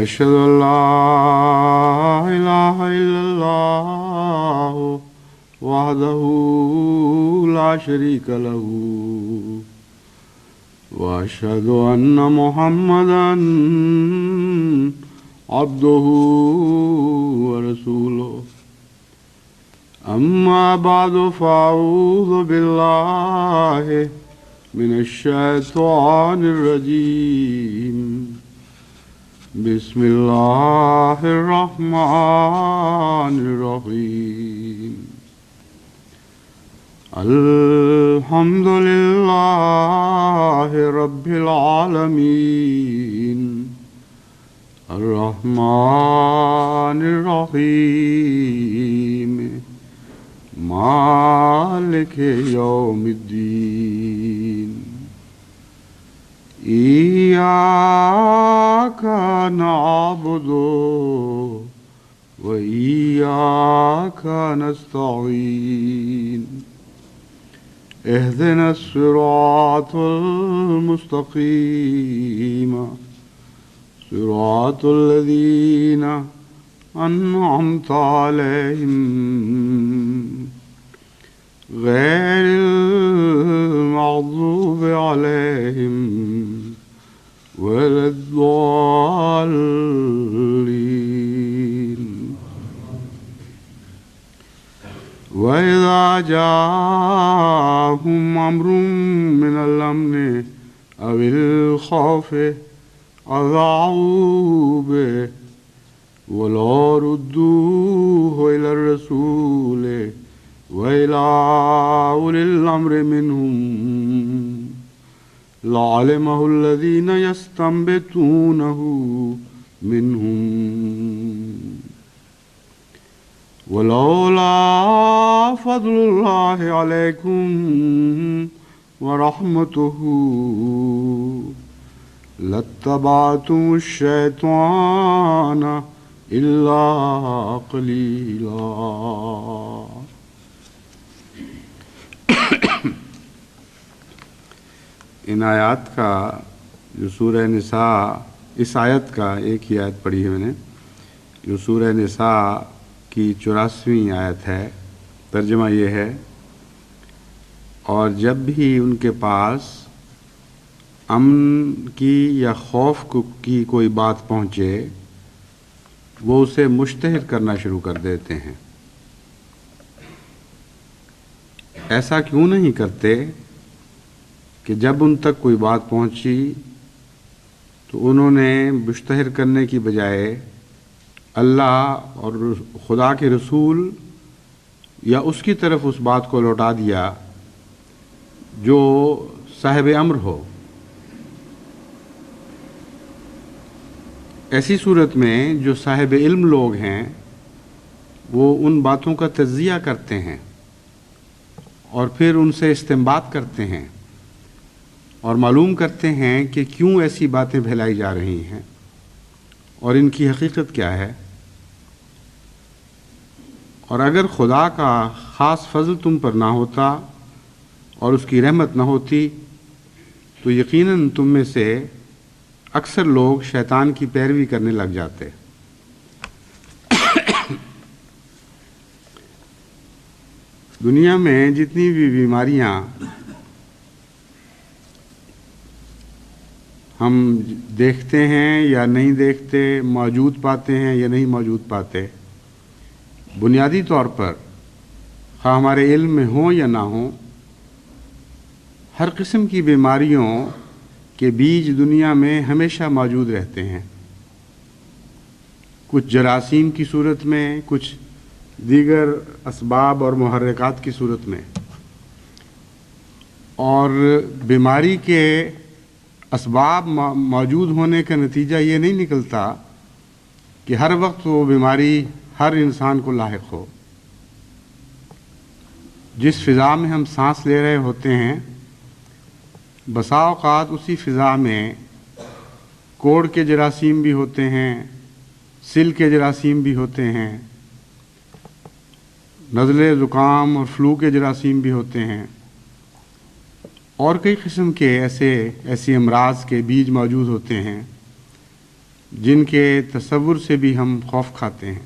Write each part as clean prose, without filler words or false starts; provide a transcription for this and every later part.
أشهد أن لا إله إلا الله وحده لا شريك له وأشهد أن محمدا عبده ورسوله أما بعد فأعوذ بالله من الشيطان الرجيم بسم الله الرحمن الرحيم الحمد لله رب العالمين الرحمن الرحيم مالك يوم الدين إياك نعبد وإياك نستعين اهدنا الصراط المستقيم صراط الذين أنعمت عليهم غير المغضوب عليهم ولا الضالين وإذا جاءهم أمر من الأمن أو الخوف أذاعوا به ولو ردوه إلى الرسول وإلى أولي الأمر منهم لعلمه الذين يستنبطونه منهم ولولا فضل الله عليكم ورحمته لاتبعتم الشيطان إلا قليلا. ان آیات کا جو سورہ نساء، اس آیت کا ایک ہی آیت پڑھی ہے میں نے، جو سورہ نساء کی 84ویں آیت ہے، ترجمہ یہ ہے: اور جب بھی ان کے پاس امن کی یا خوف کی کوئی بات پہنچے وہ اسے مشتہر کرنا شروع کر دیتے ہیں۔ ایسا کیوں نہیں کرتے کہ جب ان تک کوئی بات پہنچی تو انہوں نے مشتہر کرنے کی بجائے اللہ اور خدا کے رسول یا اس کی طرف اس بات کو لوٹا دیا جو صاحب امر ہو۔ ایسی صورت میں جو صاحب علم لوگ ہیں وہ ان باتوں کا تجزیہ کرتے ہیں اور پھر ان سے استنباط کرتے ہیں اور معلوم کرتے ہیں کہ کیوں ایسی باتیں پھیلائی جا رہی ہیں اور ان کی حقیقت کیا ہے۔ اور اگر خدا کا خاص فضل تم پر نہ ہوتا اور اس کی رحمت نہ ہوتی تو یقیناً تم میں سے اکثر لوگ شیطان کی پیروی کرنے لگ جاتے۔ دنیا میں جتنی بھی بیماریاں ہم دیکھتے ہیں یا نہیں دیکھتے، موجود پاتے ہیں یا نہیں موجود پاتے، بنیادی طور پر خواہ ہمارے علم میں ہوں یا نہ ہوں، ہر قسم کی بیماریوں کے بیج دنیا میں ہمیشہ موجود رہتے ہیں، کچھ جراثیم کی صورت میں، کچھ دیگر اسباب اور محرکات کی صورت میں۔ اور بیماری کے اسباب موجود ہونے کا نتیجہ یہ نہیں نکلتا کہ ہر وقت وہ بیماری ہر انسان کو لاحق ہو۔ جس فضا میں ہم سانس لے رہے ہوتے ہیں، بسا اوقات اسی فضا میں کوڑ کے جراثیم بھی ہوتے ہیں، سل کے جراثیم بھی ہوتے ہیں، نزلے، زکام اور فلو کے جراثیم بھی ہوتے ہیں، اور کئی قسم کے ایسی امراض کے بیج موجود ہوتے ہیں جن کے تصور سے بھی ہم خوف کھاتے ہیں.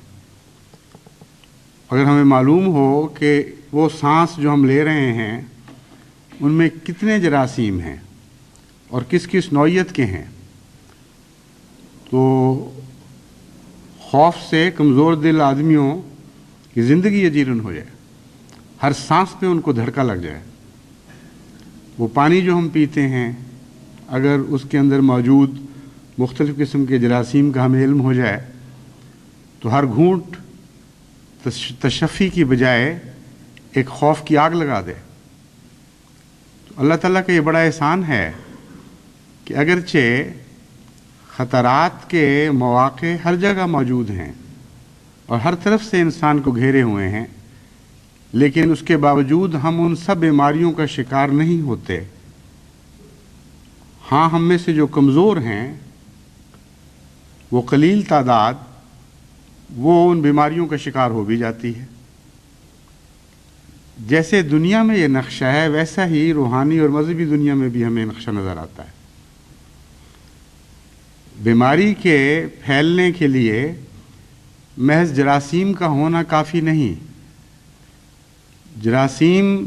اگر ہمیں معلوم ہو کہ وہ سانس جو ہم لے رہے ہیں ان میں کتنے جراثیم ہیں اور کس کس نوعیت کے ہیں، تو خوف سے کمزور دل آدمیوں کی زندگی اجیرن ہو جائے، ہر سانس پہ ان کو دھڑکا لگ جائے. وہ پانی جو ہم پیتے ہیں اگر اس کے اندر موجود مختلف قسم کے جراثیم کا ہمیں علم ہو جائے تو ہر گھونٹ تشفی کی بجائے ایک خوف کی آگ لگا دے. تو اللہ تعالیٰ کا یہ بڑا احسان ہے کہ اگرچہ خطرات کے مواقع ہر جگہ موجود ہیں اور ہر طرف سے انسان کو گھیرے ہوئے ہیں، لیکن اس کے باوجود ہم ان سب بیماریوں کا شکار نہیں ہوتے. ہاں، ہم میں سے جو کمزور ہیں وہ قلیل تعداد وہ ان بیماریوں کا شکار ہو بھی جاتی ہے. جیسے دنیا میں یہ نقشہ ہے ویسا ہی روحانی اور مذہبی دنیا میں بھی ہمیں نقشہ نظر آتا ہے. بیماری کے پھیلنے کے لیے محض جراثیم کا ہونا کافی نہیں. جراثیم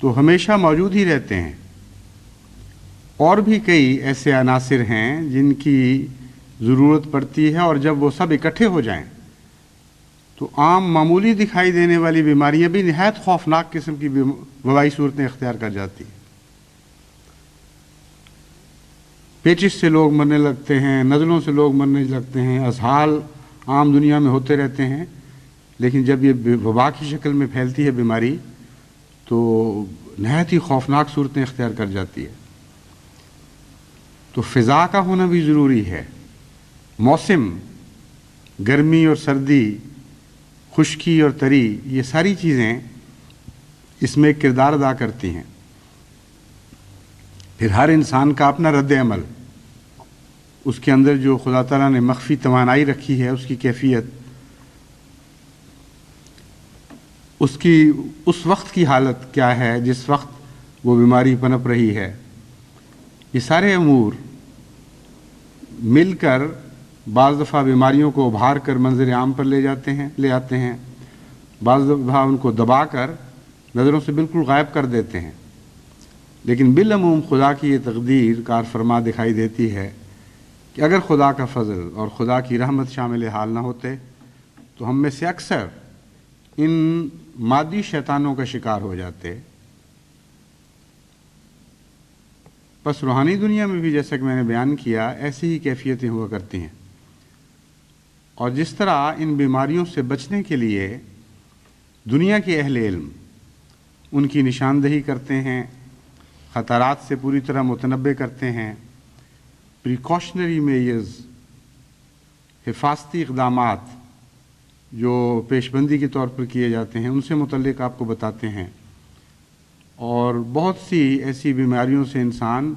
تو ہمیشہ موجود ہی رہتے ہیں، اور بھی کئی ایسے عناصر ہیں جن کی ضرورت پڑتی ہے، اور جب وہ سب اکٹھے ہو جائیں تو عام معمولی دکھائی دینے والی بیماریاں بھی نہایت خوفناک قسم کی وبائی صورتیں اختیار کر جاتی ہیں. پیچس سے لوگ مرنے لگتے ہیں، نزلوں سے لوگ مرنے لگتے ہیں، اسہال عام دنیا میں ہوتے رہتے ہیں. لیکن جب یہ وبا کی شکل میں پھیلتی ہے بیماری تو نہایت ہی خوفناک صورتیں اختیار کر جاتی ہے. تو فضا کا ہونا بھی ضروری ہے. موسم، گرمی اور سردی، خشکی اور تری، یہ ساری چیزیں اس میں کردار ادا کرتی ہیں. پھر ہر انسان کا اپنا رد عمل، اس کے اندر جو خدا تعالیٰ نے مخفی توانائی رکھی ہے، اس کی کیفیت، اس کی اس وقت کی حالت کیا ہے جس وقت وہ بیماری پنپ رہی ہے. یہ سارے امور مل کر بعض دفعہ بیماریوں کو ابھار کر منظر عام پر لے آتے ہیں، بعض دفعہ ان کو دبا کر نظروں سے بالکل غائب کر دیتے ہیں. لیکن بالعموم خدا کی یہ تقدیر کار فرما دکھائی دیتی ہے کہ اگر خدا کا فضل اور خدا کی رحمت شامل حال نہ ہوتے تو ہم میں سے اکثر ان مادی شیطانوں کا شکار ہو جاتے. بس روحانی دنیا میں بھی جیسا کہ میں نے بیان کیا ایسی ہی کیفیتیں ہوا کرتی ہیں. اور جس طرح ان بیماریوں سے بچنے کے لیے دنیا کے اہل علم ان کی نشاندہی کرتے ہیں، خطرات سے پوری طرح متنبع کرتے ہیں، پریکاشنری میجرز، حفاظتی اقدامات جو پیش بندی کے طور پر کیے جاتے ہیں ان سے متعلق آپ کو بتاتے ہیں. اور بہت سی ایسی بیماریوں سے انسان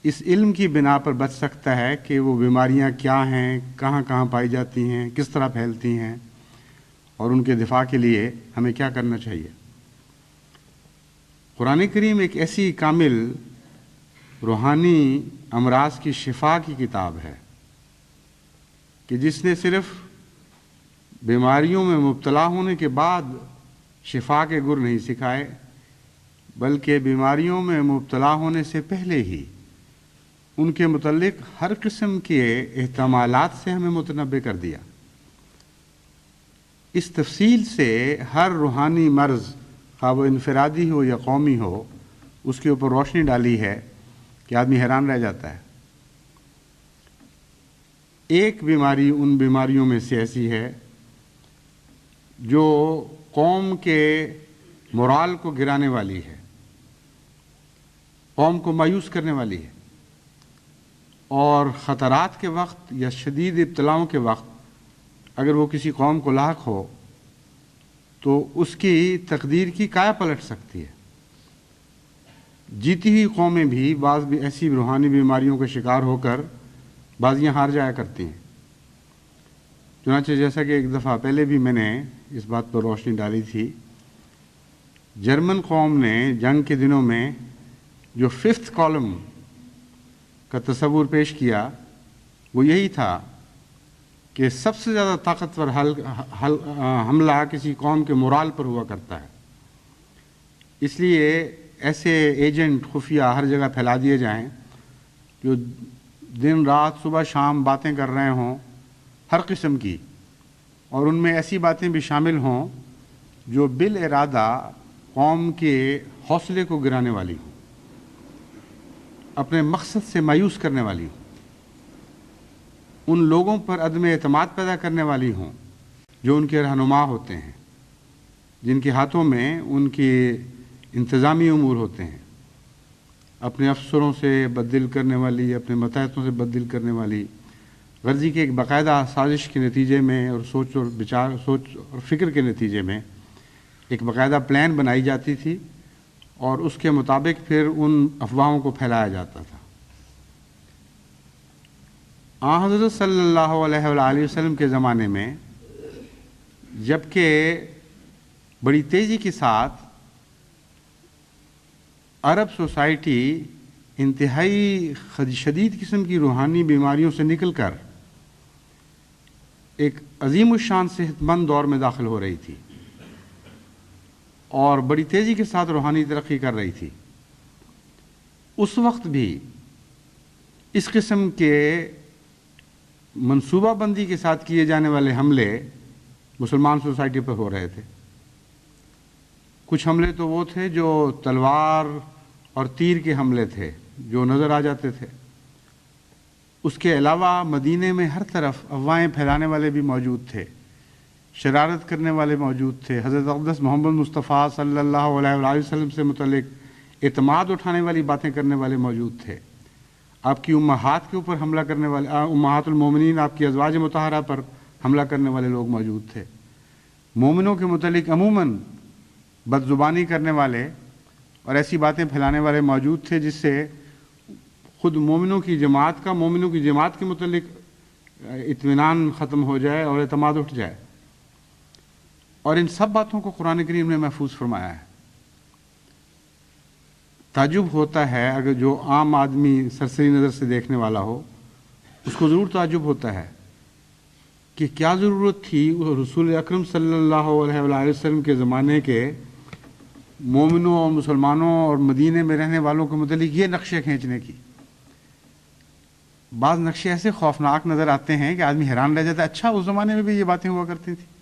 اس علم کی بنا پر بچ سکتا ہے کہ وہ بیماریاں کیا ہیں، کہاں کہاں پائی جاتی ہیں، کس طرح پھیلتی ہیں، اور ان کے دفاع کے لیے ہمیں کیا کرنا چاہیے. قرآن کریم ایک ایسی کامل روحانی امراض کی شفا کی کتاب ہے کہ جس نے صرف بیماریوں میں مبتلا ہونے کے بعد شفا کے گر نہیں سکھائے، بلکہ بیماریوں میں مبتلا ہونے سے پہلے ہی ان کے متعلق ہر قسم کے احتمالات سے ہمیں متنبع کر دیا. اس تفصیل سے ہر روحانی مرض، خواہ وہ انفرادی ہو یا قومی ہو، اس کے اوپر روشنی ڈالی ہے کہ آدمی حیران رہ جاتا ہے. ایک بیماری ان بیماریوں میں سے ایسی ہے جو قوم کے مورال کو گرانے والی ہے، قوم کو مایوس کرنے والی ہے، اور خطرات کے وقت یا شدید ابتلاؤں کے وقت اگر وہ کسی قوم کو لاحق ہو تو اس کی تقدیر کی کایا پلٹ سکتی ہے. جیتی ہوئی قومیں بھی بعض بھی ایسی روحانی بیماریوں کا شکار ہو کر بازیاں ہار جایا کرتی ہیں. چنانچہ جیسا کہ ایک دفعہ پہلے بھی میں نے اس بات پر روشنی ڈالی تھی، جرمن قوم نے جنگ کے دنوں میں جو 5th کالم کا تصور پیش کیا وہ یہی تھا کہ سب سے زیادہ طاقتور حملہ کسی قوم کے مورال پر ہوا کرتا ہے، اس لیے ایسے ایجنٹ خفیہ ہر جگہ پھیلا دیے جائیں جو دن رات صبح شام باتیں کر رہے ہوں ہر قسم کی، اور ان میں ایسی باتیں بھی شامل ہوں جو بالارادہ قوم کے حوصلے کو گرانے والی ہوں، اپنے مقصد سے مایوس کرنے والی ہوں، ان لوگوں پر عدم اعتماد پیدا کرنے والی ہوں جو ان کے رہنما ہوتے ہیں، جن کے ہاتھوں میں ان کے انتظامی امور ہوتے ہیں، اپنے افسروں سے بددل کرنے والی، اپنے ماتحتوں سے بددل کرنے والی غرضی کے ایک باقاعدہ سازش کے نتیجے میں اور سوچ اور فکر کے نتیجے میں ایک باقاعدہ پلان بنائی جاتی تھی، اور اس کے مطابق پھر ان افواہوں کو پھیلایا جاتا تھا۔ حضرت صلی اللہ علیہ وآلہ وسلم کے زمانے میں جبکہ بڑی تیزی کے ساتھ عرب سوسائٹی انتہائی شدید قسم کی روحانی بیماریوں سے نکل کر ایک عظیم الشان صحت مند دور میں داخل ہو رہی تھی اور بڑی تیزی کے ساتھ روحانی ترقی کر رہی تھی، اس وقت بھی اس قسم کے منصوبہ بندی کے ساتھ کیے جانے والے حملے مسلمان سوسائٹی پر ہو رہے تھے۔ کچھ حملے تو وہ تھے جو تلوار اور تیر کے حملے تھے جو نظر آ جاتے تھے، اس کے علاوہ مدینے میں ہر طرف افواہیں پھیلانے والے بھی موجود تھے، شرارت کرنے والے موجود تھے، حضرت اقدس محمد مصطفیٰ صلی اللہ علیہ وآلہ وسلم سے متعلق اعتماد اٹھانے والی باتیں کرنے والے موجود تھے، آپ کی امہات کے اوپر حملہ کرنے والے، امہات المومنین آپ کی ازواج مطہرہ پر حملہ کرنے والے لوگ موجود تھے، مومنوں کے متعلق عموماً بد زبانی کرنے والے اور ایسی باتیں پھیلانے والے موجود تھے جس سے خود مومنوں کی جماعت کے متعلق اطمینان ختم ہو جائے اور اعتماد اٹھ جائے، اور ان سب باتوں کو قرآن کریم نے محفوظ فرمایا ہے۔ تعجب ہوتا ہے اگر جو عام آدمی سرسری نظر سے دیکھنے والا ہو، اس کو ضرور تعجب ہوتا ہے کہ کیا ضرورت تھی رسول اکرم صلی اللہ علیہ وآلہ وسلم کے زمانے کے مومنوں اور مسلمانوں اور مدینے میں رہنے والوں کے متعلق یہ نقشے کھینچنے کی۔ بعض نقشے ایسے خوفناک نظر آتے ہیں کہ آدمی حیران رہ جاتا ہے، اچھا اس زمانے میں بھی یہ باتیں ہوا کرتی تھیں۔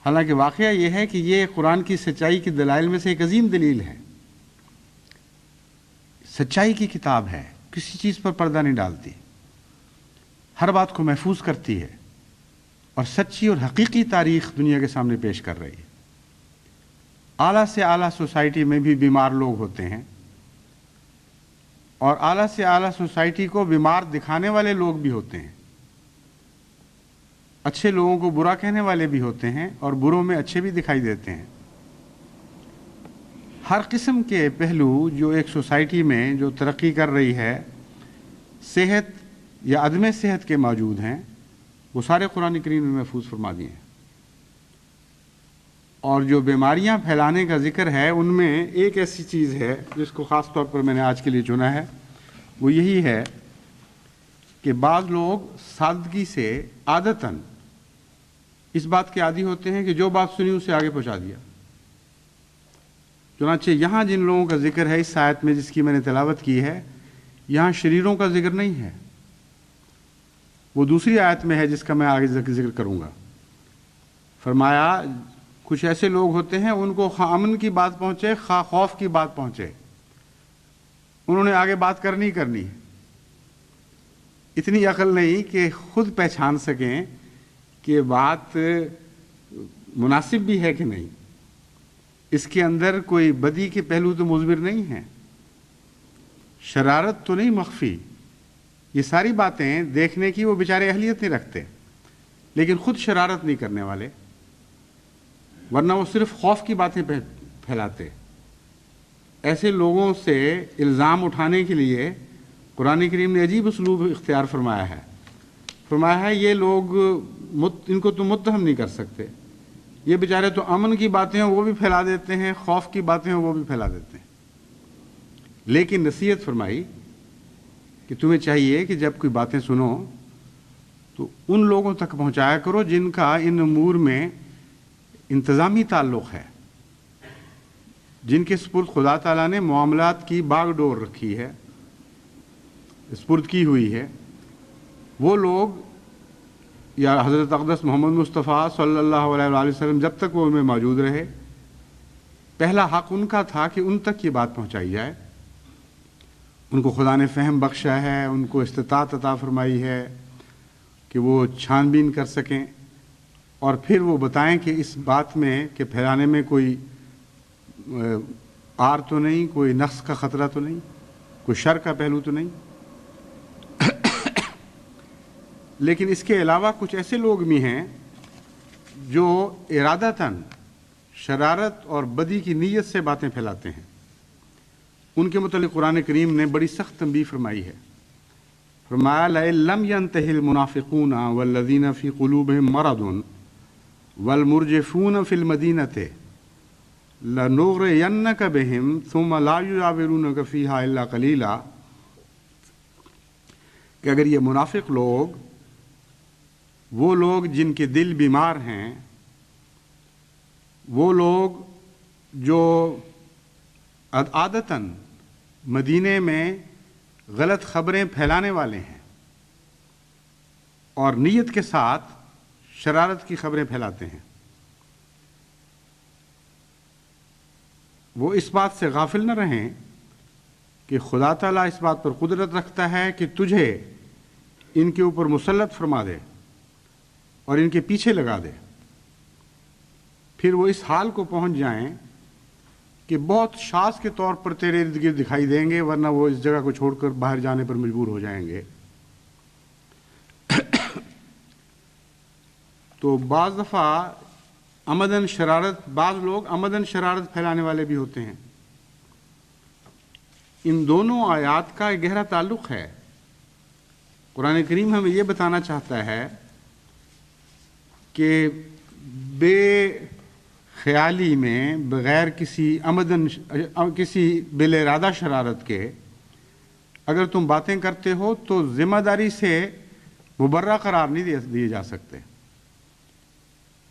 حالانکہ واقعہ یہ ہے کہ یہ قرآن کی سچائی کی دلائل میں سے ایک عظیم دلیل ہے۔ سچائی کی کتاب ہے، کسی چیز پر پردہ نہیں ڈالتی، ہر بات کو محفوظ کرتی ہے اور سچی اور حقیقی تاریخ دنیا کے سامنے پیش کر رہی ہے۔ اعلیٰ سے اعلیٰ سوسائٹی میں بھی بیمار لوگ ہوتے ہیں، اور اعلیٰ سے اعلیٰ سوسائٹی کو بیمار دکھانے والے لوگ بھی ہوتے ہیں، اچھے لوگوں کو برا کہنے والے بھی ہوتے ہیں اور بروں میں اچھے بھی دکھائی دیتے ہیں۔ ہر قسم کے پہلو جو ایک سوسائٹی میں جو ترقی کر رہی ہے، صحت یا عدم صحت کے موجود ہیں، وہ سارے قرآن کریم میں محفوظ فرما دیے ہیں۔ اور جو بیماریاں پھیلانے کا ذکر ہے ان میں ایک ایسی چیز ہے جس کو خاص طور پر میں نے آج کے لیے چنا ہے، وہ یہی ہے کہ بعض لوگ سادگی سے عادتاً اس بات کے عادی ہوتے ہیں کہ جو بات سنی اسے آگے پہنچا دیا۔ چنانچہ یہاں جن لوگوں کا ذکر ہے اس آیت میں جس کی میں نے تلاوت کی ہے، یہاں شریروں کا ذکر نہیں ہے، وہ دوسری آیت میں ہے جس کا میں آگے ذکر کروں گا۔ فرمایا کچھ ایسے لوگ ہوتے ہیں ان کو خواہ امن کی بات پہنچے خواہ خوف کی بات پہنچے، انہوں نے آگے بات کرنی ہے، اتنی عقل نہیں کہ خود پہچان سکیں کہ بات مناسب بھی ہے کہ نہیں، اس کے اندر کوئی بدی کے پہلو تو مضمر نہیں ہیں، شرارت تو نہیں مخفی، یہ ساری باتیں دیکھنے کی وہ بیچارے اہلیت نہیں رکھتے، لیکن خود شرارت نہیں کرنے والے، ورنہ وہ صرف خوف کی باتیں پھیلاتے۔ ایسے لوگوں سے الزام اٹھانے کے لیے قرآن کریم نے عجیب اسلوب اختیار فرمایا ہے یہ لوگ ان کو تو متہم نہیں کر سکتے، یہ بیچارے تو امن کی باتیں ہیں وہ بھی پھیلا دیتے ہیں، خوف کی باتیں ہیں وہ بھی پھیلا دیتے ہیں، لیکن نصیحت فرمائی کہ تمہیں چاہیے کہ جب کوئی باتیں سنو تو ان لوگوں تک پہنچایا کرو جن کا ان امور میں انتظامی تعلق ہے، جن کے سپرد خدا تعالیٰ نے معاملات کی باغ ڈور رکھی ہے، سپرد کی ہوئی ہے۔ وہ لوگ یا حضرت اقدس محمد مصطفیٰ صلی اللہ علیہ وآلہ وسلم جب تک وہ ان میں موجود رہے، پہلا حق ان کا تھا کہ ان تک یہ بات پہنچائی جائے۔ ان کو خدا نے فہم بخشا ہے، ان کو استطاعت عطا فرمائی ہے کہ وہ چھان بین کر سکیں اور پھر وہ بتائیں کہ اس بات میں کہ پھیلانے میں کوئی آر تو نہیں، کوئی نقص کا خطرہ تو نہیں، کوئی شر کا پہلو تو نہیں۔ لیکن اس کے علاوہ کچھ ایسے لوگ بھی ہیں جو ارادتاً شرارت اور بدی کی نیت سے باتیں پھیلاتے ہیں۔ ان کے متعلق قرآن کریم نے بڑی سخت تنبیہ فرمائی ہے۔ فرمایا لَئِن لَّمْ يَنْتَهِ الْمُنَافِقُونَ وَالَّذِينَ فِي قُلُوبِهِم مَّرَضٌ وَالْمُرْجِفُونَ فِي الْمَدِينَةِ لَنُغْرِيَنَّكَ بِهِمْ ثُمَّ لَا يُجَاوِرُونَكَ فِيهَا إِلَّا قَلِيلًا، کہ اگر یہ منافق لوگ، وہ لوگ جن کے دل بیمار ہیں، وہ لوگ جو عادتاً مدینے میں غلط خبریں پھیلانے والے ہیں اور نیت کے ساتھ شرارت کی خبریں پھیلاتے ہیں، وہ اس بات سے غافل نہ رہیں کہ خدا تعالیٰ اس بات پر قدرت رکھتا ہے کہ تجھے ان کے اوپر مسلط فرما دے اور ان کے پیچھے لگا دے، پھر وہ اس حال کو پہنچ جائیں کہ بہت شاذ کے طور پر تیرے ارد گرد دکھائی دیں گے، ورنہ وہ اس جگہ کو چھوڑ کر باہر جانے پر مجبور ہو جائیں گے۔ تو بعض دفعہ عمدن شرارت، بعض لوگ عمدن شرارت پھیلانے والے بھی ہوتے ہیں۔ ان دونوں آیات کا ایک گہرا تعلق ہے۔ قرآن کریم ہمیں یہ بتانا چاہتا ہے کہ بے خیالی میں، بغیر کسی عمدن کسی بل ارادہ شرارت کے اگر تم باتیں کرتے ہو تو ذمہ داری سے مبرہ قرار نہیں دیے جا سکتے،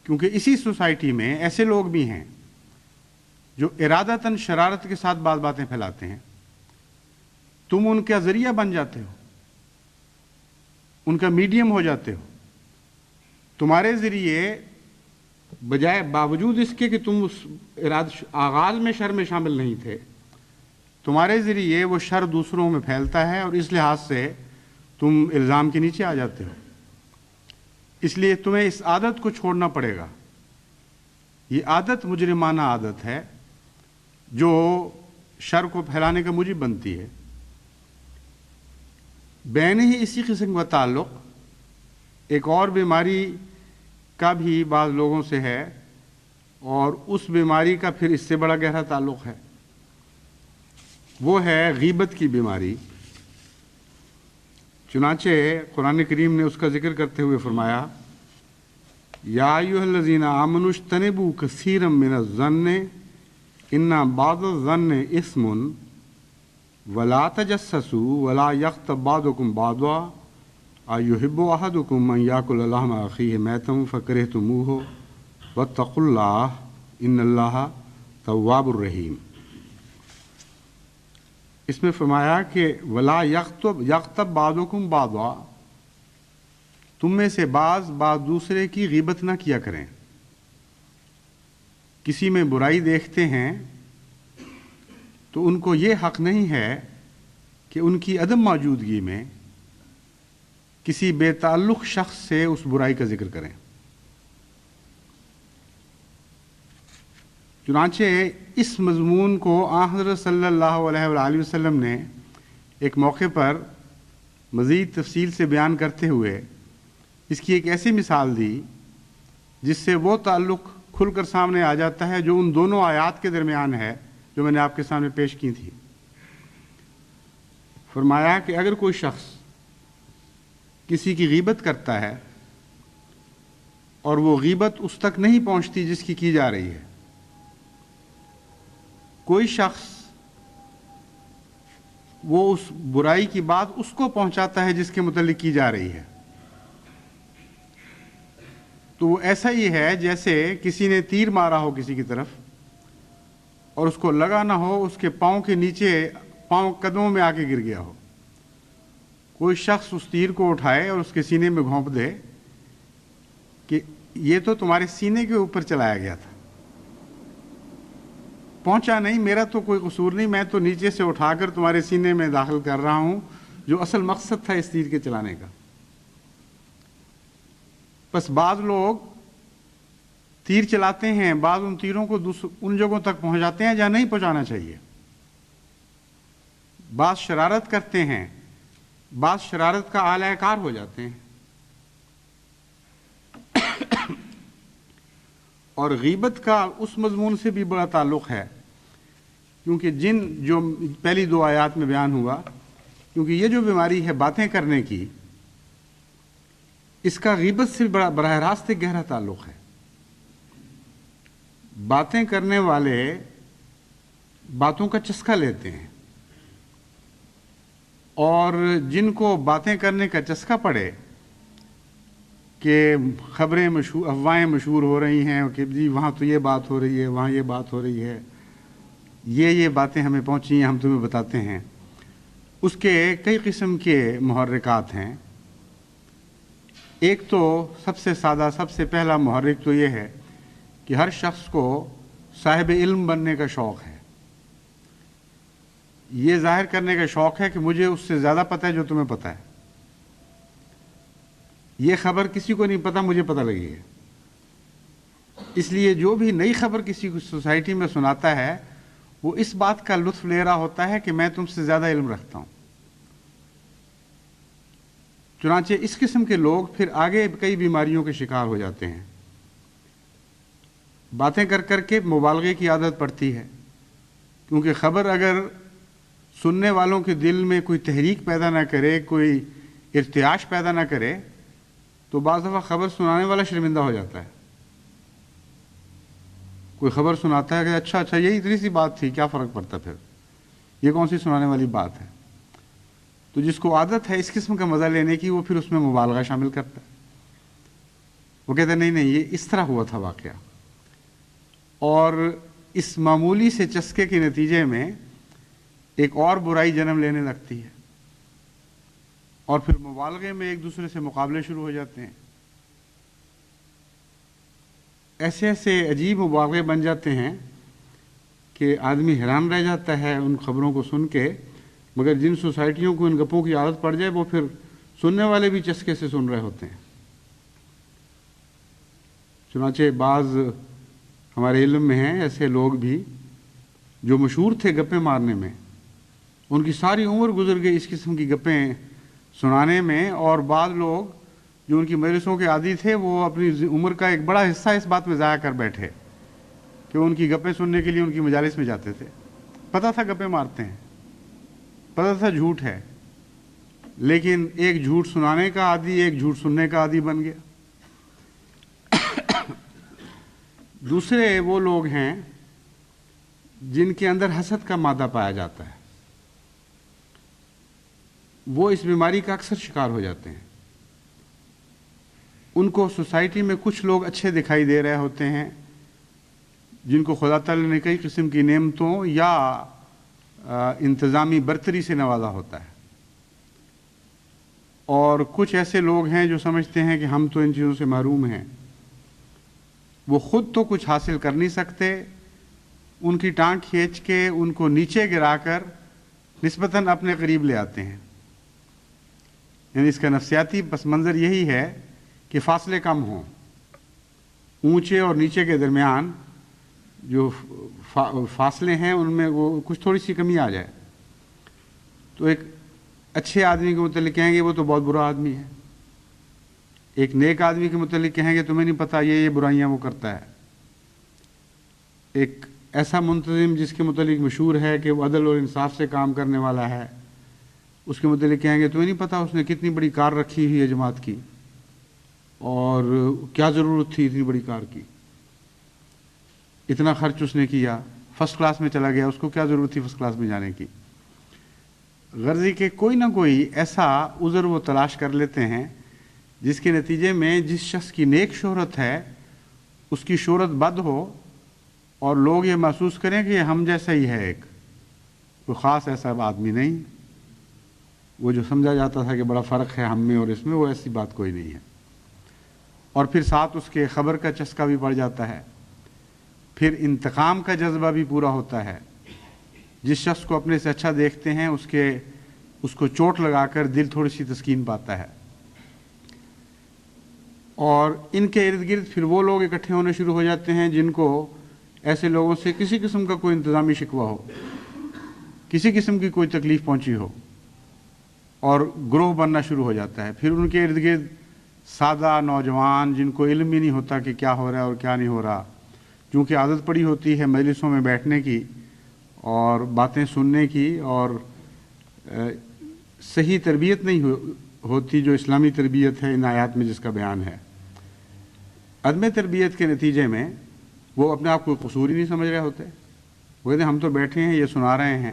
کیونکہ اسی سوسائٹی میں ایسے لوگ بھی ہیں جو ارادتاً شرارت کے ساتھ بعض باتیں پھیلاتے ہیں۔ تم ان کا ذریعہ بن جاتے ہو، ان کا میڈیم ہو جاتے ہو۔ تمہارے ذریعے بجائے باوجود اس کے کہ تم اس آغاز میں شر میں شامل نہیں تھے، تمہارے ذریعے وہ شر دوسروں میں پھیلتا ہے اور اس لحاظ سے تم الزام کے نیچے آ جاتے ہو۔ اس لیے تمہیں اس عادت کو چھوڑنا پڑے گا۔ یہ عادت مجرمانہ عادت ہے جو شر کو پھیلانے کا موجب بنتی ہے۔ بین ہی اسی قسم کا تعلق ایک اور بیماری کا بھی بعض لوگوں سے ہے، اور اس بیماری کا پھر اس سے بڑا گہرا تعلق ہے، وہ ہے غیبت کی بیماری۔ چنانچہ قرآن کریم نے اس کا ذکر کرتے ہوئے فرمایا یا ایھا الذین آمنوا اجتنبوا کثیرا من الظن ان بعض الظن اثم ولا تجسسوا ولا یغتب بعضکم بعضا ایحب احدکم ان یاکل لحم اخیہ میتا فکرہتموہ واتقوا اللہ ان اللہ تواب الرحیم۔ اس میں فرمایا کہ ولا یغتب بعضکم بعضا، تم میں سے بعض دوسرے کی غیبت نہ کیا کریں۔ کسی میں برائی دیکھتے ہیں تو ان کو یہ حق نہیں ہے کہ ان کی عدم موجودگی میں کسی بے تعلق شخص سے اس برائی کا ذکر کریں۔ چنانچہ اس مضمون کو آن حضرت صلی اللہ علیہ وآلہ وسلم نے ایک موقع پر مزید تفصیل سے بیان کرتے ہوئے اس کی ایک ایسی مثال دی جس سے وہ تعلق کھل کر سامنے آ جاتا ہے جو ان دونوں آیات کے درمیان ہے جو میں نے آپ کے سامنے پیش کی تھی۔ فرمایا کہ اگر کوئی شخص کسی کی غیبت کرتا ہے اور وہ غیبت اس تک نہیں پہنچتی جس کی جا رہی ہے، کوئی شخص وہ اس برائی کی بات اس کو پہنچاتا ہے جس کے متعلق کی جا رہی ہے. تو وہ ایسا ہی ہے جیسے کسی نے تیر مارا ہو کسی کی طرف اور اس کو لگا نہ ہو, اس کے پاؤں کے نیچے, پاؤں قدموں میں آ کے گر گیا ہو. کوئی شخص اس تیر کو اٹھائے اور اس کے سینے میں گھونپ دے کہ یہ تو تمہارے سینے کے اوپر چلایا گیا تھا, پہنچا نہیں, میرا تو کوئی قصور نہیں, میں تو نیچے سے اٹھا کر تمہارے سینے میں داخل کر رہا ہوں, جو اصل مقصد تھا اس تیر کے چلانے کا. بس بعض لوگ تیر چلاتے ہیں, بعض ان تیروں کو ان جگہوں تک پہنچاتے ہیں جہاں نہیں پہنچانا چاہیے. بعض شرارت کرتے ہیں, بعض شرارت کا اعلی کار ہو جاتے ہیں. اور غیبت کا اس مضمون سے بھی بڑا تعلق ہے, کیونکہ جو پہلی 2 آیات میں بیان ہوا, کیونکہ یہ جو بیماری ہے باتیں کرنے کی, اس کا غیبت سے براہ راست ایک گہرا تعلق ہے. باتیں کرنے والے باتوں کا چسکا لیتے ہیں, اور جن کو باتیں کرنے کا چسکا پڑے کہ خبریں افواہیں مشہور ہو رہی ہیں کہ جی وہاں تو یہ بات ہو رہی ہے, وہاں یہ بات ہو رہی ہے, یہ باتیں ہمیں پہنچی ہیں, ہم تمہیں بتاتے ہیں. اس کے کئی قسم کے محرکات ہیں. ایک تو سب سے سادہ, سب سے پہلا محرک تو یہ ہے کہ ہر شخص کو صاحب علم بننے کا شوق ہے. یہ ظاہر کرنے کا شوق ہے کہ مجھے اس سے زیادہ پتہ ہے جو تمہیں پتہ ہے. یہ خبر کسی کو نہیں پتہ, مجھے پتہ لگی ہے. اس لیے جو بھی نئی خبر کسی سوسائٹی میں سناتا ہے وہ اس بات کا لطف لے رہا ہوتا ہے کہ میں تم سے زیادہ علم رکھتا ہوں. چنانچہ اس قسم کے لوگ پھر آگے کئی بیماریوں کے شکار ہو جاتے ہیں. باتیں کر کر کے مبالغے کی عادت پڑتی ہے, کیونکہ خبر اگر سننے والوں کے دل میں کوئی تحریک پیدا نہ کرے, کوئی ارتعاش پیدا نہ کرے, تو بعض دفعہ خبر سنانے والا شرمندہ ہو جاتا ہے. کوئی خبر سناتا ہے کہ اچھا یہی اتنی سی بات تھی, کیا فرق پڑتا, پھر یہ کون سی سنانے والی بات ہے. تو جس کو عادت ہے اس قسم کا مزہ لینے کی, وہ پھر اس میں مبالغہ شامل کرتا ہے. وہ کہتے ہیں نہیں یہ اس طرح ہوا تھا واقعہ. اور اس معمولی سے چسکے کے نتیجے میں ایک اور برائی جنم لینے لگتی ہے, اور پھر مبالغے میں ایک دوسرے سے مقابلے شروع ہو جاتے ہیں. ایسے ایسے عجیب مبالغے بن جاتے ہیں کہ آدمی حیران رہ جاتا ہے ان خبروں کو سن کے. مگر جن سوسائٹیوں کو ان گپوں کی عادت پڑ جائے, وہ پھر سننے والے بھی چسکے سے سن رہے ہوتے ہیں. چنانچہ بعض ہمارے علم میں ہیں ایسے لوگ بھی جو مشہور تھے گپیں مارنے میں, ان کی ساری عمر گزر گئی اس قسم کی گپیں سنانے میں. اور بعض لوگ جو ان کی مجلسوں کے عادی تھے, وہ اپنی عمر کا ایک بڑا حصہ اس بات میں ضائع کر بیٹھے کہ ان کی گپیں سننے کے لیے ان کی مجالس میں جاتے تھے. پتہ تھا گپیں مارتے ہیں, پتہ تھا جھوٹ ہے, لیکن ایک جھوٹ سنانے کا عادی, ایک جھوٹ سننے کا عادی بن گیا. دوسرے وہ لوگ ہیں جن کے اندر حسد کا مادہ پایا جاتا ہے, وہ اس بیماری کا اکثر شکار ہو جاتے ہیں. ان کو سوسائٹی میں کچھ لوگ اچھے دکھائی دے رہے ہوتے ہیں جن کو خدا تعالی نے کئی قسم کی نعمتوں یا انتظامی برتری سے نوازا ہوتا ہے, اور کچھ ایسے لوگ ہیں جو سمجھتے ہیں کہ ہم تو ان چیزوں سے محروم ہیں. وہ خود تو کچھ حاصل کر نہیں سکتے, ان کی ٹانگ کھینچ کے ان کو نیچے گرا کر نسبتاً اپنے قریب لے آتے ہیں. یعنی اس کا نفسیاتی پس منظر یہی ہے کہ فاصلے کم ہوں, اونچے اور نیچے کے درمیان جو فاصلے ہیں ان میں وہ کچھ تھوڑی سی کمی آ جائے. تو ایک اچھے آدمی کے متعلق کہیں گے وہ تو بہت برا آدمی ہے, ایک نیک آدمی کے متعلق کہیں گے تمہیں نہیں پتہ یہ برائیاں وہ کرتا ہے. ایک ایسا منتظم جس کے متعلق مشہور ہے کہ وہ عدل اور انصاف سے کام کرنے والا ہے, اس کے متعلق کہیں گے تمہیں نہیں پتہ اس نے کتنی بڑی کار رکھی ہوئی ہے جماعت کی, اور کیا ضرورت تھی اتنی بڑی کار کی, اتنا خرچ اس نے کیا, فرسٹ کلاس میں چلا گیا, اس کو کیا ضرورت تھی فرسٹ کلاس میں جانے کی. غرضی کہ کوئی نہ کوئی ایسا عذر وہ تلاش کر لیتے ہیں جس کے نتیجے میں جس شخص کی نیک شہرت ہے اس کی شہرت بد ہو اور لوگ یہ محسوس کریں کہ یہ ہم جیسا ہی ہے، ایک کوئی خاص ایسا آدمی نہیں، وہ جو سمجھا جاتا تھا کہ بڑا فرق ہے ہم میں اور اس میں، وہ ایسی بات کوئی نہیں ہے۔ اور پھر ساتھ اس کے خبر کا چسکا بھی پڑ جاتا ہے، پھر انتقام کا جذبہ بھی پورا ہوتا ہے۔ جس شخص کو اپنے سے اچھا دیکھتے ہیں اس کو چوٹ لگا کر دل تھوڑی سی تسکین پاتا ہے۔ اور ان کے ارد گرد پھر وہ لوگ اکٹھے ہونے شروع ہو جاتے ہیں جن کو ایسے لوگوں سے کسی قسم کا کوئی انتظامی شکوہ ہو، کسی قسم کی کوئی تکلیف پہنچی ہو، اور گروہ بننا شروع ہو جاتا ہے۔ پھر ان کے ارد گرد سادہ نوجوان جن کو علم ہی نہیں ہوتا کہ کیا ہو رہا ہے اور کیا نہیں ہو رہا، چونکہ عادت پڑی ہوتی ہے مجلسوں میں بیٹھنے کی اور باتیں سننے کی، اور صحیح تربیت نہیں ہوتی جو اسلامی تربیت ہے ان آیات میں جس کا بیان ہے۔ عدم تربیت کے نتیجے میں وہ اپنے آپ کو قصور ہی نہیں سمجھ رہے ہوتے، وہ کہتے ہیں ہم تو بیٹھے ہیں یہ سنا رہے ہیں،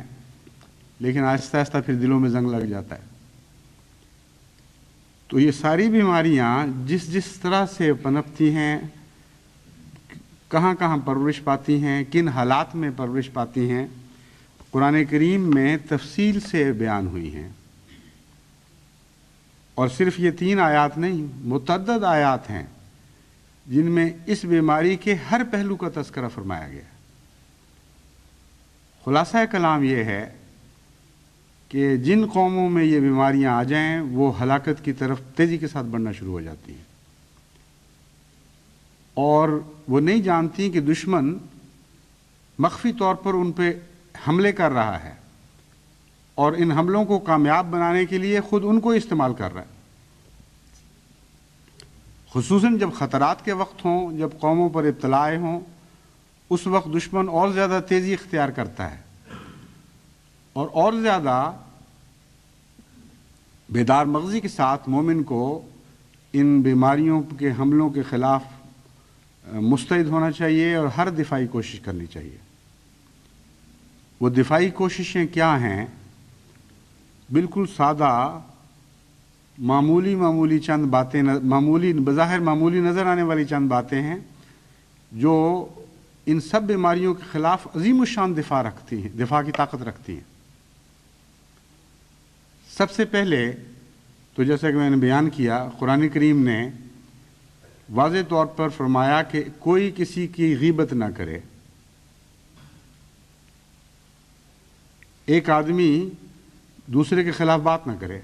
لیکن آہستہ آہستہ پھر دلوں میں زنگ لگ جاتا ہے۔ تو یہ ساری بیماریاں جس طرح سے پنپتی ہیں، کہاں کہاں پرورش پاتی ہیں، کن حالات میں پرورش پاتی ہیں، قرآن کریم میں تفصیل سے بیان ہوئی ہیں۔ اور صرف یہ 3 آیات نہیں، متعدد آیات ہیں جن میں اس بیماری کے ہر پہلو کا تذکرہ فرمایا گیا ہے۔ خلاصہ کلام یہ ہے کہ جن قوموں میں یہ بیماریاں آ جائیں وہ ہلاکت کی طرف تیزی کے ساتھ بڑھنا شروع ہو جاتی ہیں، اور وہ نہیں جانتی کہ دشمن مخفی طور پر ان پہ حملے کر رہا ہے اور ان حملوں کو کامیاب بنانے کے لیے خود ان کو استعمال کر رہا ہے۔ خصوصاً جب خطرات کے وقت ہوں، جب قوموں پر ابتلائیں ہوں، اس وقت دشمن اور زیادہ تیزی اختیار کرتا ہے اور زیادہ بیدار مغزی کے ساتھ مومن کو ان بیماریوں کے حملوں کے خلاف مستعد ہونا چاہیے اور ہر دفاعی کوشش کرنی چاہیے۔ وہ دفاعی کوششیں کیا ہیں؟ بالکل سادہ معمولی چند باتیں، بظاہر معمولی نظر آنے والی چند باتیں ہیں جو ان سب بیماریوں کے خلاف عظیم الشان دفاع کی طاقت رکھتی ہیں۔ سب سے پہلے تو جیسا کہ میں نے بیان کیا، قرآن کریم نے واضح طور پر فرمایا کہ کوئی کسی کی غیبت نہ کرے۔ ایک آدمی دوسرے کے خلاف بات نہ کرے،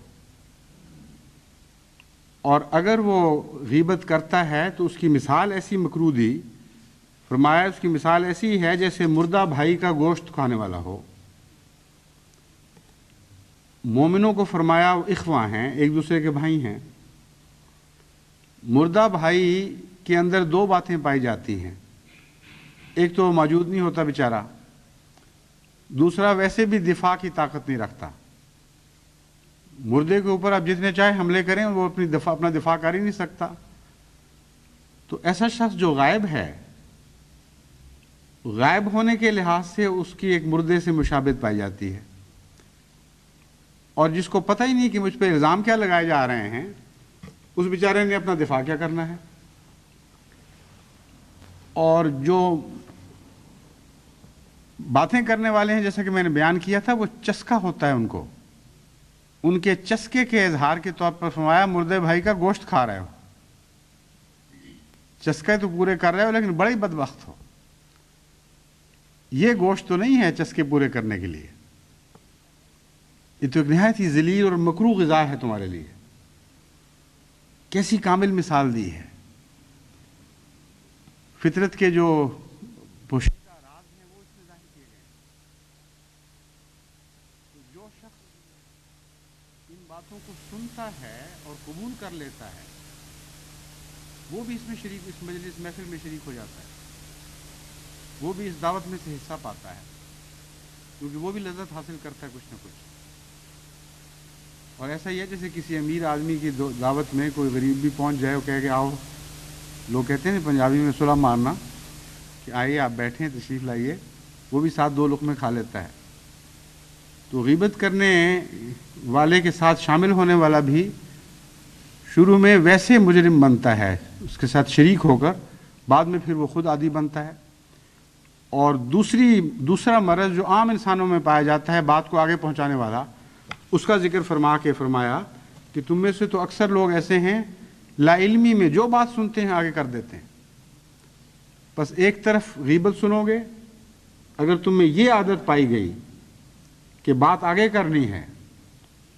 اور اگر وہ غیبت کرتا ہے تو اس کی مثال ایسی مکروہ دی، فرمایا اس کی مثال ایسی ہے جیسے مردہ بھائی کا گوشت کھانے والا ہو۔ مومنوں کو فرمایا وہ اخوہ ہیں، ایک دوسرے کے بھائی ہیں۔ مردہ بھائی کے اندر 2 باتیں پائی جاتی ہیں، ایک تو موجود نہیں ہوتا بیچارہ، دوسرا ویسے بھی دفاع کی طاقت نہیں رکھتا۔ مردے کے اوپر آپ جتنے چاہے حملے کریں وہ اپنا دفاع کر ہی نہیں سکتا۔ تو ایسا شخص جو غائب ہے، غائب ہونے کے لحاظ سے اس کی ایک مردے سے مشابہت پائی جاتی ہے، اور جس کو پتہ ہی نہیں کہ مجھ پہ الزام کیا لگائے جا رہے ہیں، اس بیچارے نے اپنا دفاع کیا کرنا ہے۔ اور جو باتیں کرنے والے ہیں، جیسا کہ میں نے بیان کیا تھا، وہ چسکا ہوتا ہے ان کے چسکے کے اظہار کے طور پر فرمایا مردے بھائی کا گوشت کھا رہے ہو، چسکے تو پورے کر رہے ہو لیکن بڑے بدبخت ہو۔ یہ گوشت تو نہیں ہے چسکے پورے کرنے کے لیے، یہ تو ایک نہایت ہی ذلیل اور مکروہ غذا ہے تمہارے لیے۔ کیسی کامل مثال دی ہے۔ فطرت کے جو پوشیدہ راز ہیں وہ اس میں ظاہر کیے گئے ہیں۔ تو جو شخص ان باتوں کو سنتا ہے اور قبول کر لیتا ہے، وہ بھی اس میں شریک، اس مجلس محفل میں شریک ہو جاتا ہے، وہ بھی اس دعوت میں سے حصہ پاتا ہے، کیونکہ وہ بھی لذت حاصل کرتا ہے کچھ نہ کچھ۔ اور ایسا ہی ہے جیسے کسی امیر آدمی کی دعوت میں کوئی غریب بھی پہنچ جائے اور کہے کہ آؤ، لوگ کہتے ہیں پنجابی میں صلح مارنا، کہ آئیے آپ بیٹھیں، تشریف لائیے، وہ بھی ساتھ 2 لقمے کھا لیتا ہے۔ تو غیبت کرنے والے کے ساتھ شامل ہونے والا بھی شروع میں ویسے مجرم بنتا ہے اس کے ساتھ شریک ہو کر، بعد میں پھر وہ خود عادی بنتا ہے۔ اور دوسرا مرض جو عام انسانوں میں پایا جاتا ہے بات کو آگے پہنچانے والا، اس کا ذکر فرمایا کہ تم میں سے تو اکثر لوگ ایسے ہیں لا علمی میں جو بات سنتے ہیں آگے کر دیتے ہیں۔ بس ایک طرف غیبت سنو گے، اگر تم میں یہ عادت پائی گئی کہ بات آگے کرنی ہے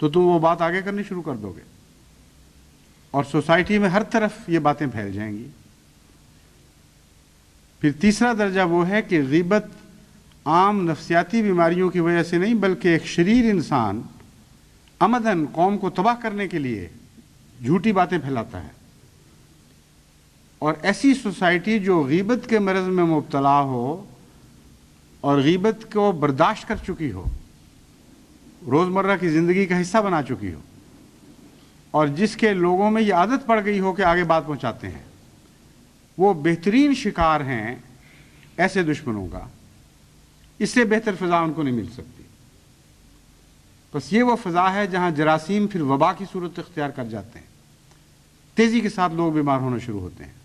تو تم وہ بات آگے کرنی شروع کر دو گے، اور سوسائٹی میں ہر طرف یہ باتیں پھیل جائیں گی۔ پھر تیسرا درجہ وہ ہے کہ غیبت عام نفسیاتی بیماریوں کی وجہ سے نہیں، بلکہ ایک شریر انسان عمدن قوم کو تباہ کرنے کے لیے جھوٹی باتیں پھیلاتا ہے۔ اور ایسی سوسائٹی جو غیبت کے مرض میں مبتلا ہو اور غیبت کو برداشت کر چکی ہو، روزمرہ کی زندگی کا حصہ بنا چکی ہو، اور جس کے لوگوں میں یہ عادت پڑ گئی ہو کہ آگے بات پہنچاتے ہیں، وہ بہترین شکار ہیں ایسے دشمنوں کا۔ اس سے بہتر فضا ان کو نہیں مل سکتی۔ بس یہ وہ فضا ہے جہاں جراثیم پھر وبا کی صورت اختیار کر جاتے ہیں، تیزی کے ساتھ لوگ بیمار ہونا شروع ہوتے ہیں۔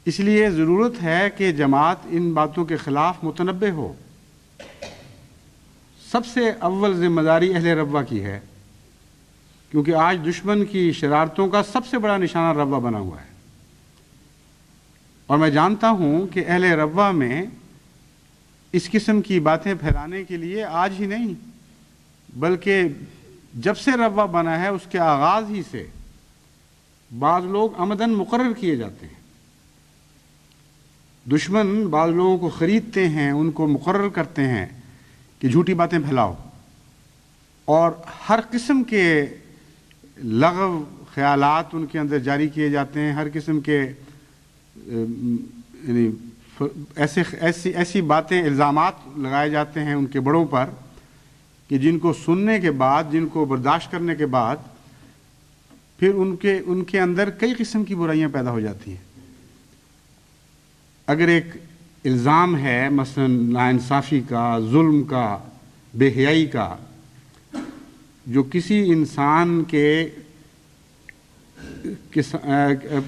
اس لیے ضرورت ہے کہ جماعت ان باتوں کے خلاف متنبہ ہو۔ سب سے اول ذمہ داری اہل ربوہ کی ہے، کیونکہ آج دشمن کی شرارتوں کا سب سے بڑا نشانہ ربوہ بنا ہوا ہے۔ اور میں جانتا ہوں کہ اہل ربوہ میں اس قسم کی باتیں پھیلانے کے لیے آج ہی نہیں، بلکہ جب سے ربوہ بنا ہے اس کے آغاز ہی سے بعض لوگ عمدن مقرر کیے جاتے ہیں۔ دشمن بعض لوگوں کو خریدتے ہیں، ان کو مقرر کرتے ہیں کہ جھوٹی باتیں پھیلاؤ، اور ہر قسم کے لغو خیالات ان کے اندر جاری کیے جاتے ہیں، ہر قسم کے یعنی ایسی باتیں، الزامات لگائے جاتے ہیں ان کے بڑوں پر کہ جن کو سننے کے بعد، جن کو برداشت کرنے کے بعد پھر ان کے اندر کئی قسم کی برائیاں پیدا ہو جاتی ہیں۔ اگر ایک الزام ہے مثلا ناانصافی کا، ظلم کا، بے حیائی کا، جو کسی انسان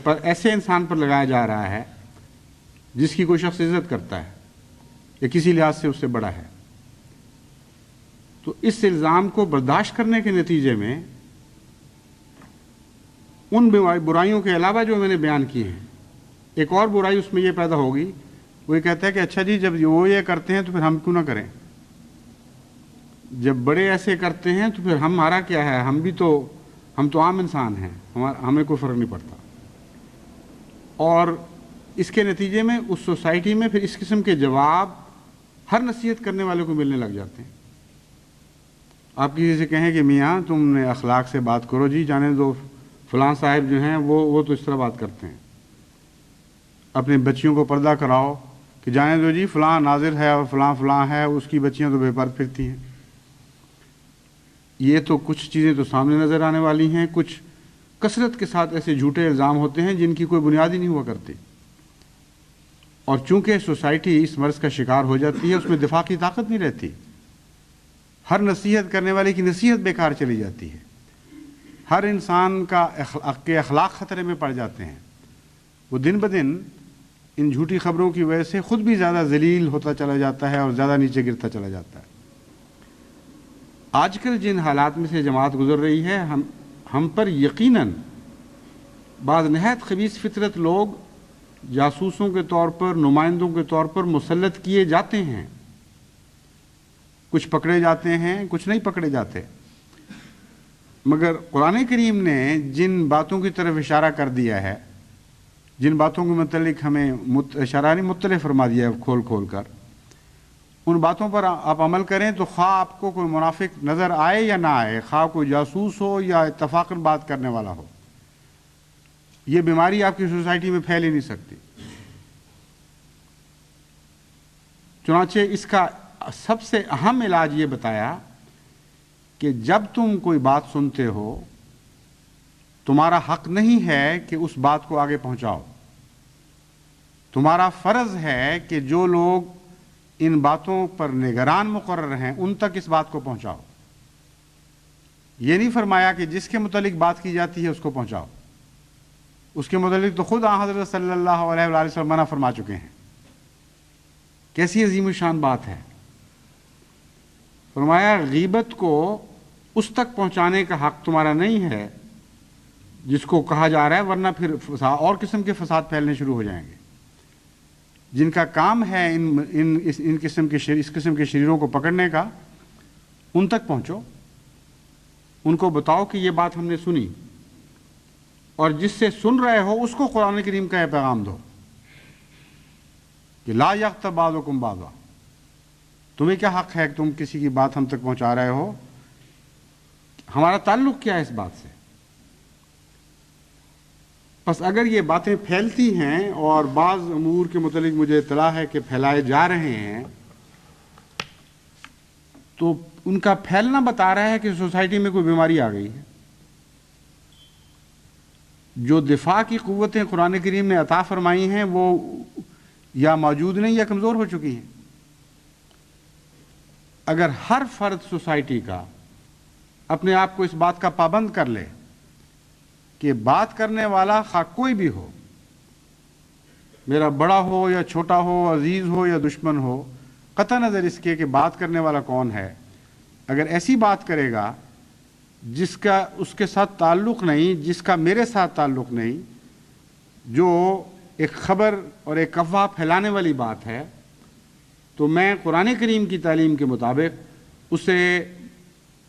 پر ایسے انسان پر لگایا جا رہا ہے جس کی کوئی شخص عزت کرتا ہے یا کسی لحاظ سے اس سے بڑا ہے، تو اس الزام کو برداشت کرنے کے نتیجے میں ان برائیوں کے علاوہ جو میں نے بیان کی ہیں، ایک اور برائی اس میں یہ پیدا ہوگی، وہ یہ کہتا ہے کہ اچھا جی جب وہ یہ کرتے ہیں تو پھر ہم کیوں نہ کریں، جب بڑے ایسے کرتے ہیں تو پھر ہمارا کیا ہے، ہم تو عام انسان ہیں، ہمیں کوئی فرق نہیں پڑتا۔ اور اس کے نتیجے میں اس سوسائٹی میں پھر اس قسم کے جواب ہر نصیحت کرنے والے کو ملنے لگ جاتے ہیں۔ آپ کسی سے کہیں کہ میاں تم نے اخلاق سے بات کرو، جی جانے دو، فلاں صاحب جو ہیں وہ تو اس طرح بات کرتے ہیں۔ اپنے بچیوں کو پردہ کراؤ کہ جانے دو جی فلاں ناظر ہے اور فلاں ہے، اس کی بچیاں تو بے پرد پھرتی ہیں۔ یہ تو کچھ چیزیں تو سامنے نظر آنے والی ہیں، کچھ کثرت کے ساتھ ایسے جھوٹے الزام ہوتے ہیں جن کی کوئی بنیاد ہی نہیں ہوا کرتی، اور چونکہ سوسائٹی اس مرض کا شکار ہو جاتی ہے، اس میں دفاع کی طاقت نہیں رہتی، ہر نصیحت کرنے والے کی نصیحت بیکار چلی جاتی ہے، ہر انسان کے اخلاق خطرے میں پڑ جاتے ہیں، وہ دن بدن ان جھوٹی خبروں کی وجہ سے خود بھی زیادہ ذلیل ہوتا چلا جاتا ہے اور زیادہ نیچے گرتا چلا جاتا ہے۔ آج کل جن حالات میں سے جماعت گزر رہی ہے، ہم پر یقیناً بعض نہایت خبیث فطرت لوگ جاسوسوں کے طور پر، نمائندوں کے طور پر مسلط کیے جاتے ہیں، کچھ پکڑے جاتے ہیں، کچھ نہیں پکڑے جاتے، مگر قرآن کریم نے جن باتوں کی طرف اشارہ کر دیا ہے، جن باتوں کے متعلق ہمیں اشارہ نہیں مطلع فرما دیا ہے کھول کھول کر، ان باتوں پر آپ عمل کریں تو خواہ آپ کو کوئی منافق نظر آئے یا نہ آئے، خواہ کوئی جاسوس ہو یا اتفاقاً بات کرنے والا ہو، یہ بیماری آپ کی سوسائٹی میں پھیل ہی نہیں سکتی۔ چنانچہ اس کا سب سے اہم علاج یہ بتایا کہ جب تم کوئی بات سنتے ہو، تمہارا حق نہیں ہے کہ اس بات کو آگے پہنچاؤ، تمہارا فرض ہے کہ جو لوگ ان باتوں پر نگران مقرر ہیں ان تک اس بات کو پہنچاؤ. یہ نہیں فرمایا کہ جس کے متعلق بات کی جاتی ہے اس کو پہنچاؤ. اس کے متعلق تو خود حضرت صلی اللہ علیہ وآلہ وسلم منع فرما چکے ہیں. کیسی عظیم الشان بات ہے. فرمایا غیبت کو اس تک پہنچانے کا حق تمہارا نہیں ہے جس کو کہا جا رہا ہے، ورنہ پھر اور قسم کے فساد پھیلنے شروع ہو جائیں گے. جن کا کام ہے اس قسم کے شریروں کو پکڑنے کا، ان تک پہنچو، ان کو بتاؤ کہ یہ بات ہم نے سنی، اور جس سے سن رہے ہو اس کو قرآن کریم کا یہ پیغام دو کہ لا یغتب بعضکم بعضا. تمہیں کیا حق ہے کہ تم کسی کی بات ہم تک پہنچا رہے ہو؟ ہمارا تعلق کیا ہے اس بات سے؟ بس اگر یہ باتیں پھیلتی ہیں اور بعض امور کے متعلق مجھے اطلاع ہے کہ پھیلائے جا رہے ہیں، تو ان کا پھیلنا بتا رہا ہے کہ سوسائٹی میں کوئی بیماری آ گئی ہے. جو دفاع کی قوتیں قرآن کریم نے عطا فرمائی ہیں وہ یا موجود نہیں یا کمزور ہو چکی ہیں. اگر ہر فرد سوسائٹی کا اپنے آپ کو اس بات کا پابند کر لے کہ بات کرنے والا خواہ کوئی بھی ہو، میرا بڑا ہو یا چھوٹا ہو، عزیز ہو یا دشمن ہو، قطع نظر اس کے کہ بات کرنے والا کون ہے، اگر ایسی بات کرے گا جس کا اس کے ساتھ تعلق نہیں، جس کا میرے ساتھ تعلق نہیں، جو ایک خبر اور ایک افواہ پھیلانے والی بات ہے، تو میں قرآن کریم کی تعلیم کے مطابق اسے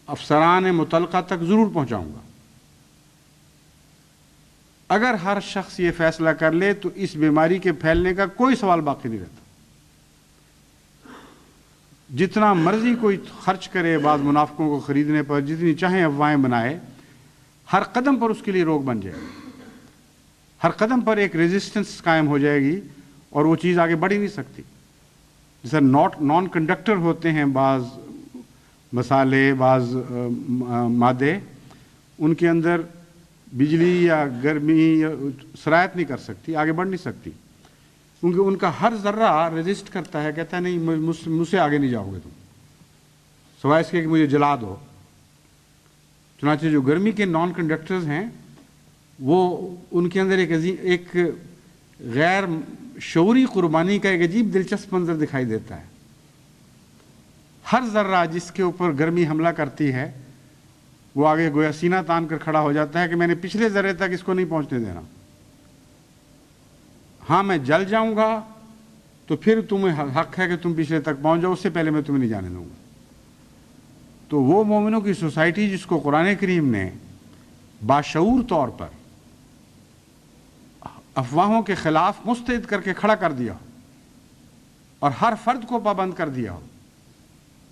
افسران متعلقہ تک ضرور پہنچاؤں گا. اگر ہر شخص یہ فیصلہ کر لے تو اس بیماری کے پھیلنے کا کوئی سوال باقی نہیں رہتا. جتنا مرضی کوئی خرچ کرے بعض منافقوں کو خریدنے پر، جتنی چاہیں افواہیں بنائے، ہر قدم پر اس کے لیے روک بن جائے گی. ہر قدم پر ایک ریزسٹنس قائم ہو جائے گی اور وہ چیز آگے بڑھ ہی نہیں سکتی. جیسے نان کنڈکٹر ہوتے ہیں بعض مسالے، بعض مادے، ان کے اندر بجلی یا گرمی سرایت نہیں کر سکتی، آگے بڑھ نہیں سکتی، کیونکہ ان کا ہر ذرہ ریزسٹ کرتا ہے، کہتا ہے نہیں مجھ سے آگے نہیں جاؤ گے تم، سوائے اس کے کہ مجھے جلا دو. چنانچہ جو گرمی کے نان کنڈکٹرز ہیں وہ ان کے اندر ایک غیر شعوری قربانی کا ایک عجیب دلچسپ منظر دکھائی دیتا ہے. ہر ذرہ جس کے اوپر گرمی حملہ کرتی ہے وہ آگے گویا سینہ تان کر کھڑا ہو جاتا ہے کہ میں نے پچھلے ذرے تک اس کو نہیں پہنچنے دینا. ہاں میں جل جاؤں گا تو پھر تمہیں حق ہے کہ تم پچھلے تک پہنچ جاؤ، اس سے پہلے میں تمہیں نہیں جانے دوں گا. تو وہ مومنوں کی سوسائٹی جس کو قرآن کریم نے باشعور طور پر افواہوں کے خلاف مستعد کر کے کھڑا کر دیا اور ہر فرد کو پابند کر دیا ہو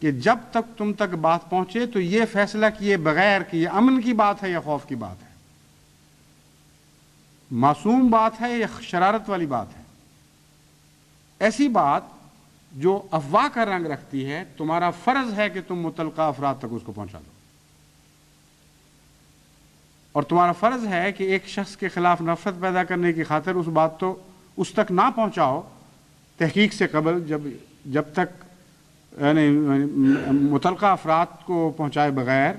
کہ جب تک تم تک بات پہنچے تو یہ فیصلہ کیے بغیر کہ یہ امن کی بات ہے یا خوف کی بات ہے، معصوم بات ہے یا شرارت والی بات ہے، ایسی بات جو افواہ کا رنگ رکھتی ہے، تمہارا فرض ہے کہ تم متعلقہ افراد تک اس کو پہنچا دو. اور تمہارا فرض ہے کہ ایک شخص کے خلاف نفرت پیدا کرنے کی خاطر اس بات تو اس تک نہ پہنچاؤ تحقیق سے قبل، جب تک یعنی متعلقہ افراد کو پہنچائے بغیر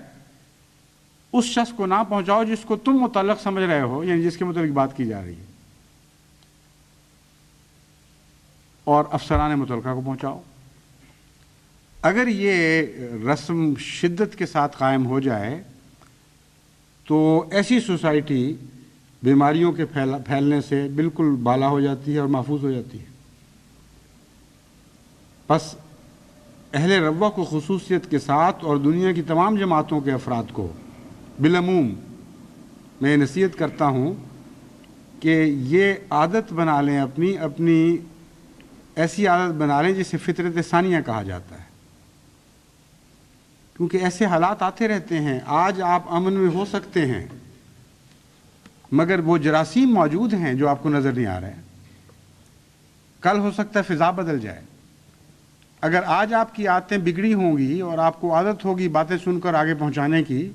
اس شخص کو نہ پہنچاؤ جس کو تم متعلق سمجھ رہے ہو، یعنی جس کے متعلق بات کی جا رہی ہے، اور افسران متعلقہ کو پہنچاؤ. اگر یہ رسم شدت کے ساتھ قائم ہو جائے تو ایسی سوسائٹی بیماریوں کے پھیلنے سے بالکل بالا ہو جاتی ہے اور محفوظ ہو جاتی ہے. بس اہل ربوہ کو خصوصیت کے ساتھ اور دنیا کی تمام جماعتوں کے افراد کو بالعموم میں نصیحت کرتا ہوں کہ یہ عادت بنا لیں، اپنی ایسی عادت بنا لیں جسے فطرت ثانیہ کہا جاتا ہے، کیونکہ ایسے حالات آتے رہتے ہیں. آج آپ امن میں ہو سکتے ہیں مگر وہ جراثیم موجود ہیں جو آپ کو نظر نہیں آ رہے ہیں. کل ہو سکتا ہے فضا بدل جائے. اگر آج آپ کی عادتیں بگڑی ہوں گی اور آپ کو عادت ہوگی باتیں سن کر آگے پہنچانے کی،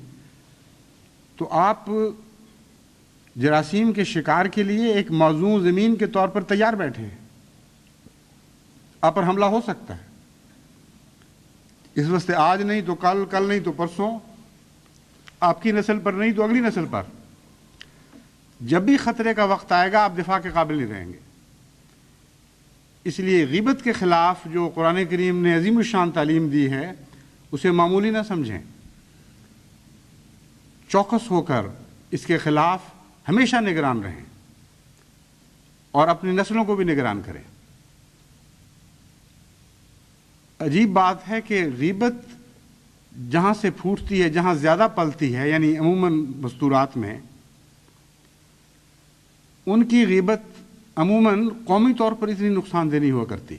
تو آپ جراثیم کے شکار کے لیے ایک موزوں زمین کے طور پر تیار بیٹھے ہیں. آپ پر حملہ ہو سکتا ہے. اس واسطے آج نہیں تو کل، کل نہیں تو پرسوں، آپ کی نسل پر نہیں تو اگلی نسل پر جب بھی خطرے کا وقت آئے گا آپ دفاع کے قابل نہیں رہیں گے۔ اس لیے غیبت کے خلاف جو قرآن کریم نے عظیم الشان تعلیم دی ہے اسے معمولی نہ سمجھیں، چوکس ہو کر اس کے خلاف ہمیشہ نگران رہیں اور اپنی نسلوں کو بھی نگران کریں۔ عجیب بات ہے کہ غیبت جہاں سے پھوٹتی ہے، جہاں زیادہ پلتی ہے، یعنی عموماً مستورات میں، ان کی غیبت عموماً قومی طور پر اتنی نقصان دہ نہیں ہوا کرتی،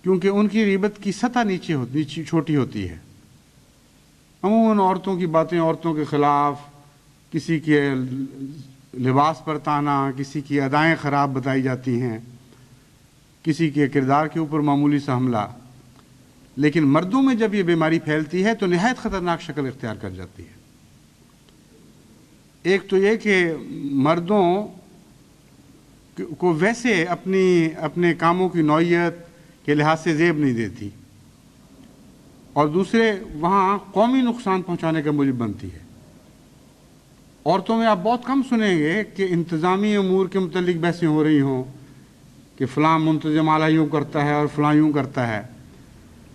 کیونکہ ان کی غیبت کی سطح نیچے چھوٹی ہوتی ہے۔ عموماً عورتوں کی باتیں، عورتوں کے خلاف، کسی کے لباس پر طعنہ، کسی کی ادائیں خراب بتائی جاتی ہیں، کسی کے کردار کے اوپر معمولی سا حملہ۔ لیکن مردوں میں جب یہ بیماری پھیلتی ہے تو نہایت خطرناک شکل اختیار کر جاتی ہے۔ ایک تو یہ کہ مردوں کو ویسے اپنے کاموں کی نوعیت کے لحاظ سے زیب نہیں دیتی، اور دوسرے وہاں قومی نقصان پہنچانے کا موجب بنتی ہے۔ عورتوں میں آپ بہت کم سنیں گے کہ انتظامی امور کے متعلق بحثیں ہو رہی ہوں کہ فلاں منتظم اعلیٰ یوں کرتا ہے اور فلاں یوں کرتا ہے۔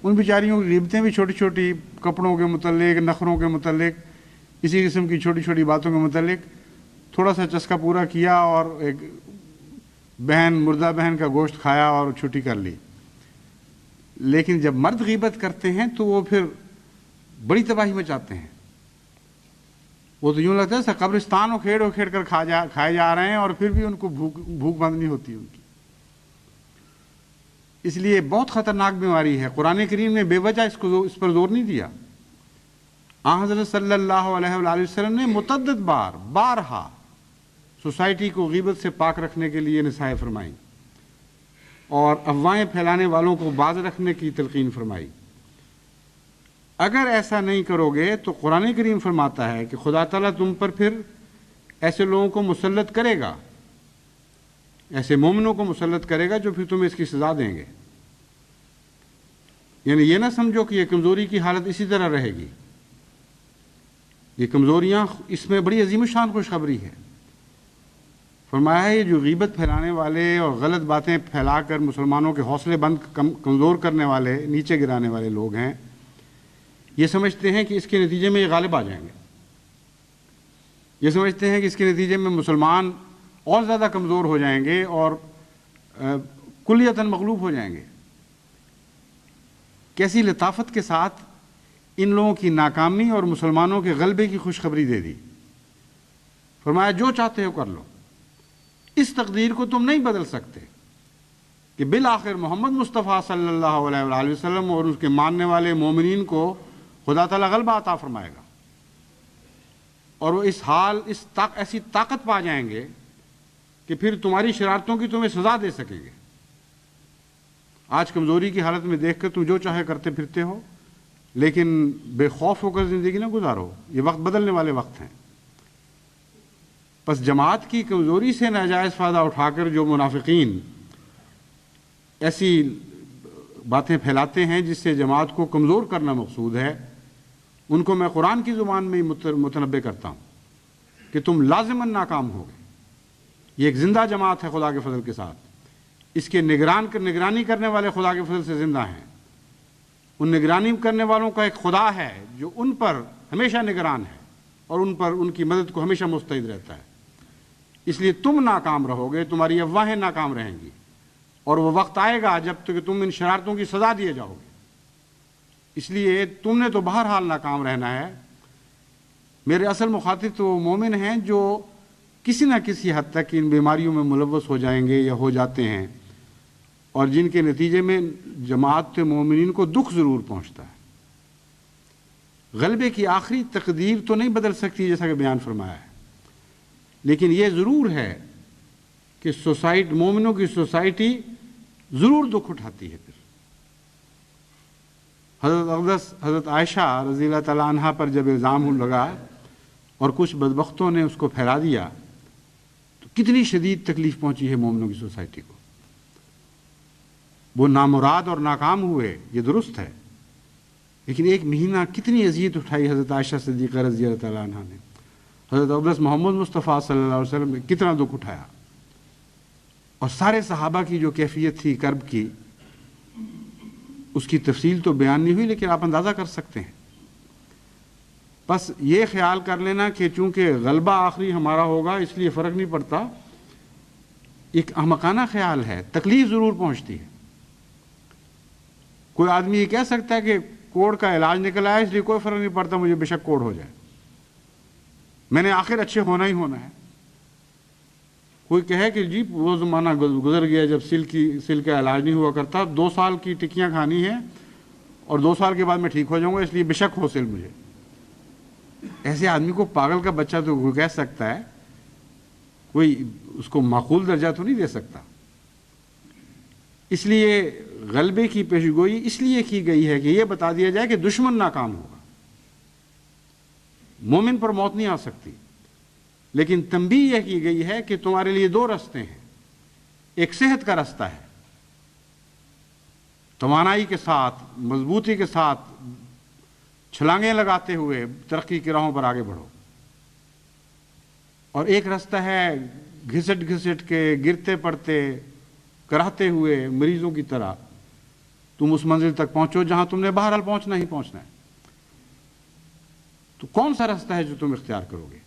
ان بیچاریوں کی غیبتیں بھی چھوٹی چھوٹی، کپڑوں کے متعلق، نخروں کے متعلق، اسی قسم کی چھوٹی چھوٹی باتوں کے متعلق تھوڑا سا چسکا پورا کیا اور ایک مردہ بہن کا گوشت کھایا اور چھٹی کر لی۔ لیکن جب مرد غیبت کرتے ہیں تو وہ پھر بڑی تباہی مچاتے ہیں۔ وہ تو یوں لگتا ہے قبرستان اکھیڑ کر کھائے جا رہے ہیں، اور پھر بھی ان کو بھوک بند نہیں ہوتی ان کی۔ اس لیے بہت خطرناک بیماری ہے۔ قرآن کریم نے بے وجہ اس پر زور نہیں دیا۔ آن حضرت صلی اللہ علیہ وآلہ وسلم نے متعدد بارہا سوسائٹی کو غیبت سے پاک رکھنے کے لیے نصائح فرمائیں اور افواہیں پھیلانے والوں کو باز رکھنے کی تلقین فرمائی۔ اگر ایسا نہیں کرو گے تو قرآن کریم فرماتا ہے کہ خدا تعالیٰ تم پر پھر ایسے لوگوں کو مسلط کرے گا، ایسے مومنوں کو مسلط کرے گا جو پھر تمہیں اس کی سزا دیں گے۔ یعنی یہ نہ سمجھو کہ یہ کمزوری کی حالت اسی طرح رہے گی۔ یہ کمزوریاں، اس میں بڑی عظیم الشان خوشخبری ہے۔ فرمایا ہے یہ جو غیبت پھیلانے والے اور غلط باتیں پھیلا کر مسلمانوں کے حوصلے بند کمزور کرنے والے، نیچے گرانے والے لوگ ہیں، یہ سمجھتے ہیں کہ اس کے نتیجے میں یہ غالب آ جائیں گے۔ یہ سمجھتے ہیں کہ اس کے نتیجے میں مسلمان اور زیادہ کمزور ہو جائیں گے اور کلیتاً مغلوب ہو جائیں گے۔ کیسی لطافت کے ساتھ ان لوگوں کی ناکامی اور مسلمانوں کے غلبے کی خوشخبری دے دی۔ فرمایا جو چاہتے ہو کر لو، اس تقدیر کو تم نہیں بدل سکتے کہ بالآخر محمد مصطفیٰ صلی اللہ علیہ وآلہ وسلم اور اس کے ماننے والے مومنین کو خدا تعالیٰ غلبہ عطا فرمائے گا، اور وہ ایسی طاقت پا جائیں گے کہ پھر تمہاری شرارتوں کی تمہیں سزا دے سکیں گے۔ آج کمزوری کی حالت میں دیکھ کر تم جو چاہے کرتے پھرتے ہو، لیکن بے خوف ہو کر زندگی نہ گزارو، یہ وقت بدلنے والے وقت ہیں۔ پس جماعت کی کمزوری سے ناجائز فائدہ اٹھا کر جو منافقین ایسی باتیں پھیلاتے ہیں جس سے جماعت کو کمزور کرنا مقصود ہے، ان کو میں قرآن کی زبان میں متنبع کرتا ہوں کہ تم لازماً ناکام ہوگے۔ یہ ایک زندہ جماعت ہے خدا کے فضل کے ساتھ، اس کے نگرانی کرنے والے خدا کے فضل سے زندہ ہیں۔ ان نگرانی کرنے والوں کا ایک خدا ہے جو ان پر ہمیشہ نگران ہے اور ان کی مدد کو ہمیشہ مستعد رہتا ہے۔ اس لیے تم ناکام رہو گے، تمہاری افواہیں ناکام رہیں گی، اور وہ وقت آئے گا جب تک تم ان شرارتوں کی سزا دیے جاؤ گے۔ اس لیے تم نے تو بہرحال ناکام رہنا ہے۔ میرے اصل مخاطب تو وہ مومن ہیں جو کسی نہ کسی حد تک ان بیماریوں میں ملوث ہو جائیں گے یا ہو جاتے ہیں، اور جن کے نتیجے میں جماعت مومنین کو دکھ ضرور پہنچتا ہے۔ غلبے کی آخری تقدیر تو نہیں بدل سکتی جیسا کہ بیان فرمایا ہے، لیکن یہ ضرور ہے کہ مومنوں کی سوسائٹی ضرور دکھ اٹھاتی ہے۔ پھر حضرت اقدس حضرت عائشہ رضی اللہ تعالیٰ عنہا پر جب الزام لگا اور کچھ بدبختوں نے اس کو پھیلا دیا تو کتنی شدید تکلیف پہنچی ہے مومنوں کی سوسائٹی کو۔ وہ نامراد اور ناکام ہوئے، یہ درست ہے، لیکن ایک مہینہ کتنی اذیت اٹھائی حضرت عائشہ صدیقہ رضی اللہ تعالیٰ عنہ نے، حضرت اقدس محمد مصطفیٰ صلی اللہ علیہ وسلم نے کتنا دکھ اٹھایا، اور سارے صحابہ کی جو کیفیت تھی کرب کی، اس کی تفصیل تو بیان نہیں ہوئی، لیکن آپ اندازہ کر سکتے ہیں۔ بس یہ خیال کر لینا کہ چونکہ غلبہ آخری ہمارا ہوگا اس لیے فرق نہیں پڑتا، ایک احمقانہ خیال ہے، تکلیف ضرور پہنچتی ہے۔ کوئی آدمی یہ کہہ سکتا ہے کہ کوڑ کا علاج نکل آیا اس لیے کوئی فرق نہیں پڑتا، مجھے بے شک کوڑ ہو جائے، میں نے آخر اچھے ہونا ہی ہونا ہے۔ کوئی کہے کہ جی وہ زمانہ گزر گیا جب سل کا علاج نہیں ہوا کرتا، 2 سال کی ٹکیاں کھانی ہیں اور 2 سال کے بعد میں ٹھیک ہو جاؤں گا، اس لیے بے شک ہو سل مجھے۔ ایسے آدمی کو پاگل کا بچہ تو کوئی کہہ سکتا ہے، کوئی اس کو معقول درجہ تو نہیں دے سکتا۔ اس لیے غلبے کی پیشگوئی اس لیے کی گئی ہے کہ یہ بتا دیا جائے کہ دشمن ناکام ہوگا، مومن پر موت نہیں آ سکتی، لیکن تنبیہ یہ کی گئی ہے کہ تمہارے لیے 2 راستے ہیں، ایک صحت کا راستہ ہے، توانائی کے ساتھ، مضبوطی کے ساتھ چھلانگیں لگاتے ہوئے ترقی کی راہوں پر آگے بڑھو، اور ایک راستہ ہے گھسٹ گھسٹ کے گرتے پڑتے کراتے ہوئے مریضوں کی طرح تم اس منزل تک پہنچو جہاں تم نے بہرحال پہنچنا ہی پہنچنا ہے۔ تو کون سا راستہ ہے جو تم اختیار کرو گے؟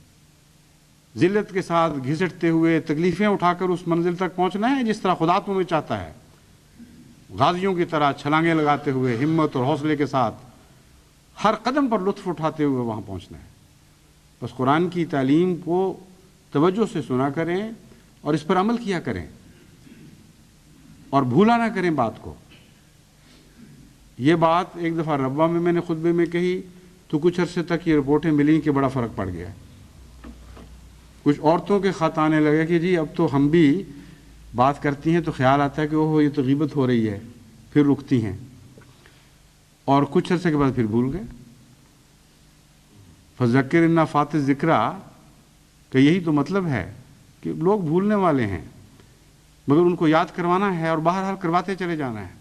ذلت کے ساتھ گھسٹتے ہوئے تکلیفیں اٹھا کر اس منزل تک پہنچنا ہے جس طرح خدا تمہیں چاہتا ہے، غازیوں کی طرح چھلانگیں لگاتے ہوئے ہمت اور حوصلے کے ساتھ ہر قدم پر لطف اٹھاتے ہوئے وہاں پہنچنا ہے۔ بس قرآن کی تعلیم کو توجہ سے سنا کریں اور اس پر عمل کیا کریں، اور بھولا نہ کریں بات کو۔ یہ بات ایک دفعہ ربوہ میں نے خطبے میں کہی تو کچھ عرصے تک یہ رپورٹیں ملیں کہ بڑا فرق پڑ گیا ہے۔ کچھ عورتوں کے خط آنے لگے کہ جی اب تو ہم بھی بات کرتی ہیں تو خیال آتا ہے کہ اوہ یہ تو غیبت ہو رہی ہے، پھر رکتی ہیں، اور کچھ عرصے کے بعد پھر بھول گئے۔ فذکر ان نفعت الذکریٰ کہ یہی تو مطلب ہے کہ لوگ بھولنے والے ہیں، مگر ان کو یاد کروانا ہے اور بہرحال کرواتے چلے جانا ہے۔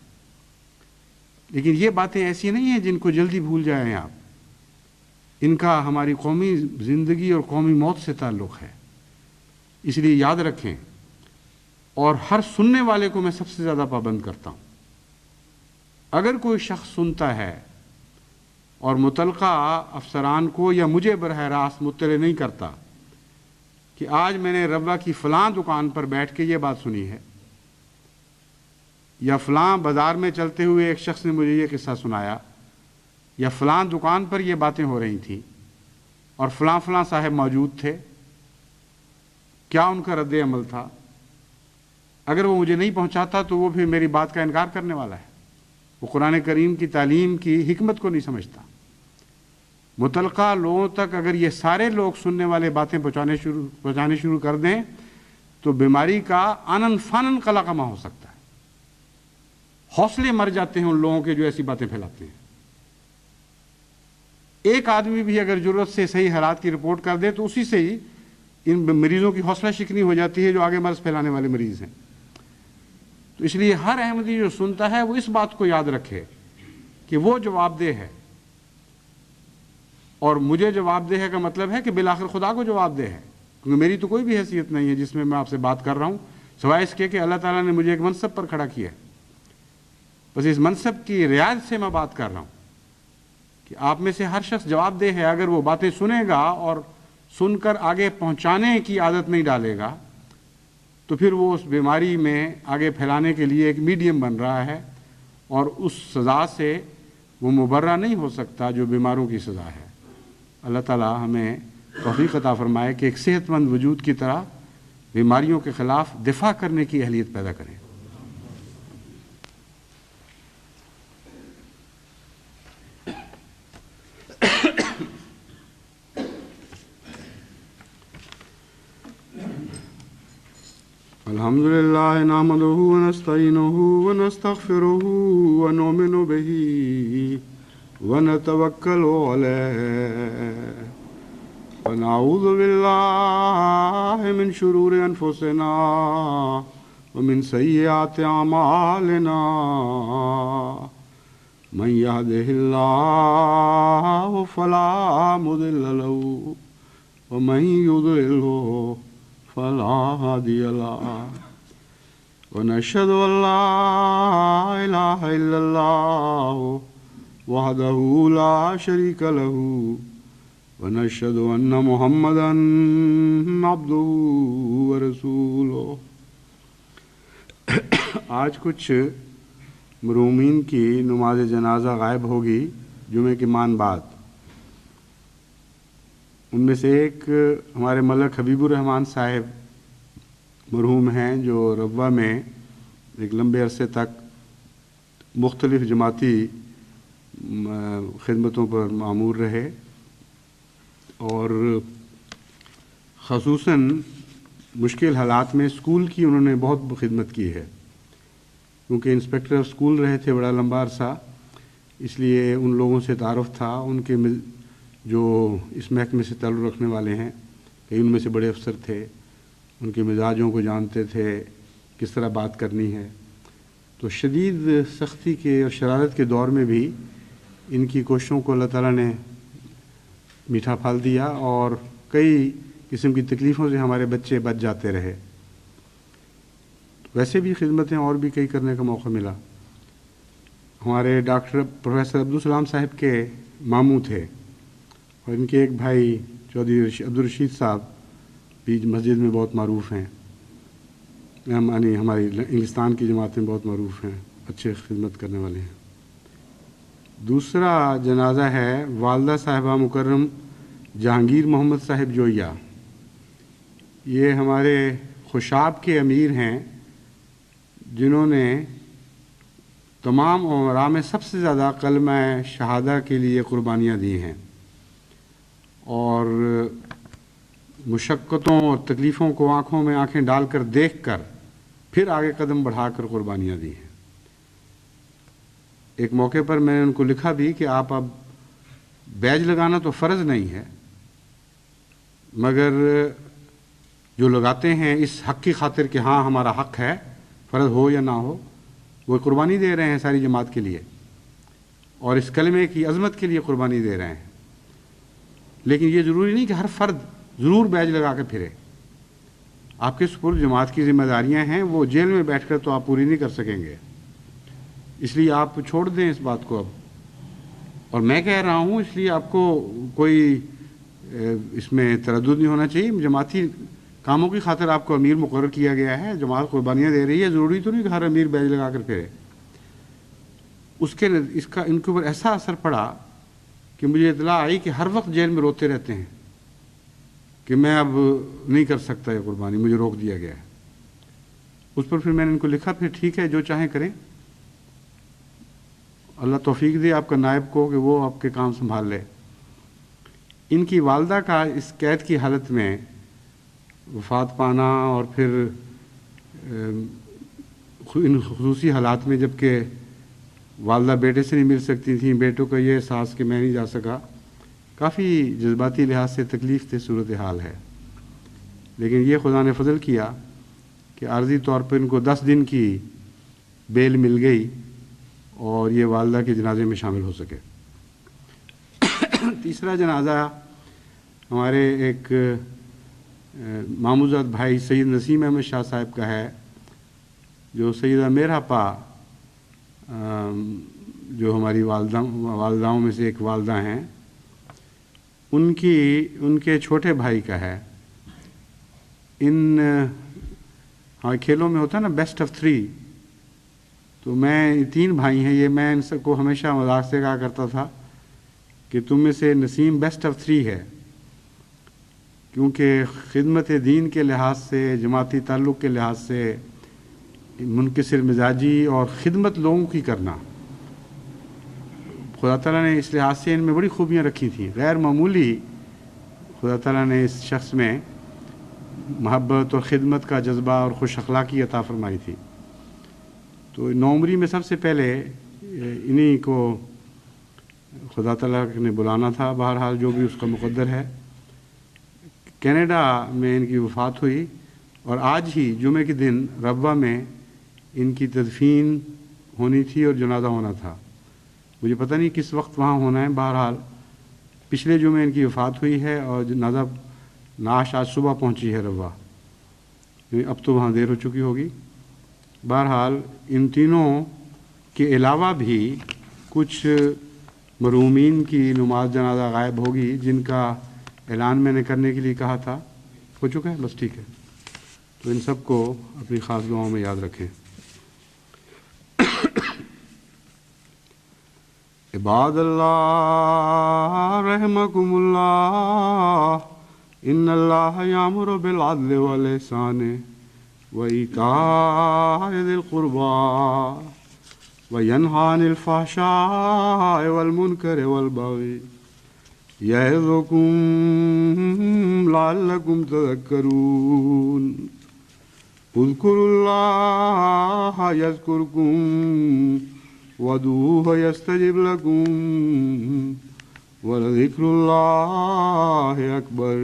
لیکن یہ باتیں ایسی نہیں ہیں جن کو جلدی بھول جائیں آپ، ان کا ہماری قومی زندگی اور قومی موت سے تعلق ہے، اس لیے یاد رکھیں۔ اور ہر سننے والے کو میں سب سے زیادہ پابند کرتا ہوں، اگر کوئی شخص سنتا ہے اور متعلقہ افسران کو یا مجھے براہ راست مطلع نہیں کرتا کہ آج میں نے ربوہ کی فلاں دکان پر بیٹھ کے یہ بات سنی ہے، یا فلاں بازار میں چلتے ہوئے ایک شخص نے مجھے یہ قصہ سنایا، یا فلاں دکان پر یہ باتیں ہو رہی تھیں اور فلاں فلاں صاحب موجود تھے، کیا ان کا رد عمل تھا، اگر وہ مجھے نہیں پہنچاتا تو وہ پھر میری بات کا انکار کرنے والا ہے، وہ قرآن کریم کی تعلیم کی حکمت کو نہیں سمجھتا۔ متعلقہ لوگوں تک اگر یہ سارے لوگ سننے والے باتیں پہنچانے شروع کر دیں تو بیماری کا آنن فانن قلقمہ ہو سکتا ہے، حوصلے مر جاتے ہیں ان لوگوں کے جو ایسی باتیں پھیلاتے ہیں۔ ایک آدمی بھی اگر ضرورت سے صحیح حالات کی رپورٹ کر دے تو اسی سے ہی ان مریضوں کی حوصلہ شکنی ہو جاتی ہے جو آگے مرض پھیلانے والے مریض ہیں۔ تو اس لیے ہر احمدی جو سنتا ہے وہ اس بات کو یاد رکھے کہ وہ جواب دہ ہے، اور مجھے جواب دہ ہے کا مطلب ہے کہ بالآخر خدا کو جواب دہ ہے، کیونکہ میری تو کوئی بھی حیثیت نہیں ہے جس میں آپ سے بات کر رہا ہوں، سوائے اس کے کہ اللہ تعالیٰ نے مجھے ایک منصب پر کھڑا کیا ہے۔ بس اس منصب کی رعایت سے میں بات کر رہا ہوں کہ آپ میں سے ہر شخص جواب دہ ہے، اگر وہ باتیں سنے گا اور سن کر آگے پہنچانے کی عادت نہیں ڈالے گا تو پھر وہ اس بیماری میں آگے پھیلانے کے لیے ایک میڈیم بن رہا ہے، اور اس سزا سے وہ مبرہ نہیں ہو سکتا جو بیماروں کی سزا ہے۔ اللہ تعالیٰ ہمیں توفیق عطا فرمائے کہ ایک صحت مند وجود کی طرح بیماریوں کے خلاف دفاع کرنے کی اہلیت پیدا کریں۔ الحمد لله نحمده ونستعينه ونستغفره ونؤمن به ونتوكل عليه ونعوذ بالله من شرور أنفسنا ومن سيئات أعمالنا من يهده الله فلا مضل له ومن يضلله فلا هادي له ونشهد أن لا إله إلا الله وحده لا شريك له ونشهد أن محمدا عبده ورسوله. آج کچھ مرحومین کی نماز جنازہ غائب ہوگی جمعے کے مان بعد. ان میں سے ایک ہمارے ملک حبیب الرحمن صاحب مرحوم ہیں جو ربوہ میں ایک لمبے عرصے تک مختلف جماعتی خدمتوں پر مامور رہے اور خصوصاً مشکل حالات میں اسکول کی انہوں نے بہت خدمت کی ہے. کیونکہ انسپیکٹر آف اسکول رہے تھے بڑا لمبا عرصہ، اس لیے ان لوگوں سے تعارف تھا. ان کے جو اس محکمے سے تعلق رکھنے والے ہیں کئی ان میں سے بڑے افسر تھے، ان کے مزاجوں کو جانتے تھے، کس طرح بات کرنی ہے. تو شدید سختی کے اور شرارت کے دور میں بھی ان کی کوششوں کو اللہ تعالیٰ نے میٹھا پھل دیا اور کئی قسم کی تکلیفوں سے ہمارے بچے بچ جاتے رہے. ویسے بھی خدمتیں اور بھی کئی کرنے کا موقع ملا. ہمارے ڈاکٹر پروفیسر عبدالسلام صاحب کے ماموں تھے اور ان کے ایک بھائی چودھری عبدالرشید صاحب بھی مسجد میں بہت معروف ہیں، یعنی ہماری انگلستان کی جماعتیں بہت معروف ہیں، اچھے خدمت کرنے والے ہیں. دوسرا جنازہ ہے والدہ صاحبہ مکرم جہانگیر محمد صاحب جوئیہ. یہ ہمارے خوشاب کے امیر ہیں جنہوں نے تمام عمراء میں سب سے زیادہ کلمہ شہادہ کے لیے قربانیاں دی ہیں اور مشقتوں اور تکلیفوں کو آنکھوں میں آنکھیں ڈال کر دیکھ کر پھر آگے قدم بڑھا کر قربانیاں دی ہیں. ایک موقع پر میں نے ان کو لکھا بھی کہ آپ اب بیج لگانا تو فرض نہیں ہے، مگر جو لگاتے ہیں اس حق کی خاطر کہ ہاں ہمارا حق ہے، فرض ہو یا نہ ہو، وہ قربانی دے رہے ہیں ساری جماعت کے لیے اور اس کلمے کی عظمت کے لیے قربانی دے رہے ہیں. لیکن یہ ضروری نہیں کہ ہر فرد ضرور بیج لگا کے پھرے. آپ کے سپرد جماعت کی ذمہ داریاں ہیں، وہ جیل میں بیٹھ کر تو آپ پوری نہیں کر سکیں گے، اس لیے آپ چھوڑ دیں اس بات کو اب. اور میں کہہ رہا ہوں اس لیے آپ کو کوئی اس میں تردد نہیں ہونا چاہیے. جماعتی کاموں کی خاطر آپ کو امیر مقرر کیا گیا ہے، جماعت قربانیاں دے رہی ہے، ضروری تو نہیں کہ ہر امیر بیج لگا کر پھرے. اس کا ان کے اوپر ایسا اثر پڑا کہ مجھے اطلاع آئی کہ ہر وقت جیل میں روتے رہتے ہیں کہ میں اب نہیں کر سکتا یہ قربانی، مجھے روک دیا گیا ہے. اس پر پھر میں نے ان کو لکھا پھر ٹھیک ہے جو چاہیں کریں، اللہ توفیق دے آپ کا نائب کو کہ وہ آپ کے کام سنبھال لے. ان کی والدہ کا اس قید کی حالت میں وفات پانا اور پھر ان خصوصی حالات میں جب کہ والدہ بیٹے سے نہیں مل سکتی تھیں، بیٹوں کا یہ احساس کہ میں نہیں جا سکا، کافی جذباتی لحاظ سے تکلیف دہ صورتحال ہے. لیکن یہ خدا نے فضل کیا کہ عارضی طور پر ان کو 10 دن کی بیل مل گئی اور یہ والدہ کے جنازے میں شامل ہو سکے. تیسرا جنازہ ہمارے ایک ماموزاد بھائی سید نسیم احمد شاہ صاحب کا ہے، جو سیدہ میرہپا جو ہماری والداؤں میں سے ایک والدہ ہیں، ان کے چھوٹے بھائی کا ہے. ہاں کھیلوں میں ہوتا ہے نا بیسٹ آف 3، تو میں 3 بھائی ہیں، یہ میں ان سب کو ہمیشہ مذاق سے کہا کرتا تھا کہ تم میں سے نسیم بیسٹ آف 3 ہے، کیونکہ خدمت دین کے لحاظ سے، جماعتی تعلق کے لحاظ سے منکسر مزاجی اور خدمت لوگوں کی کرنا، خدا تعالیٰ نے اس لحاظ سے ان میں بڑی خوبیاں رکھی تھیں. غیر معمولی خدا تعالیٰ نے اس شخص میں محبت اور خدمت کا جذبہ اور خوش اخلاقی عطا فرمائی تھی. تو نوعمری میں سب سے پہلے انہی کو خدا تعالیٰ نے بلانا تھا. بہرحال جو بھی اس کا مقدر ہے. کینیڈا میں ان کی وفات ہوئی اور آج ہی جمعے کے دن ربوہ میں ان کی تدفین ہونی تھی اور جنازہ ہونا تھا. مجھے پتہ نہیں کس وقت وہاں ہونا ہے. بہرحال پچھلے جمعے ان کی وفات ہوئی ہے اور جنازہ نعش آج صبح پہنچی ہے ربوہ. اب تو وہاں دیر ہو چکی ہوگی. بہرحال ان تینوں کے علاوہ بھی کچھ مرحومین کی نماز جنازہ غائب ہوگی جن کا اعلان میں نے کرنے کے لیے کہا تھا. ہو چکا ہے؟ بس ٹھیک ہے. تو ان سب کو اپنی خاص دعاؤں میں یاد رکھیں. عباد اللہ رحمکم اللہ ان اللہ یامر بالعدل والاحسان وایتاء ذی القربى وینہی عن الفحشاء والمنکر والبغی یعظکم لعلکم تذکرون اذکروا اللہ یذکرکم وادعوہ یستجب لکم ولذکر اللہ اکبر.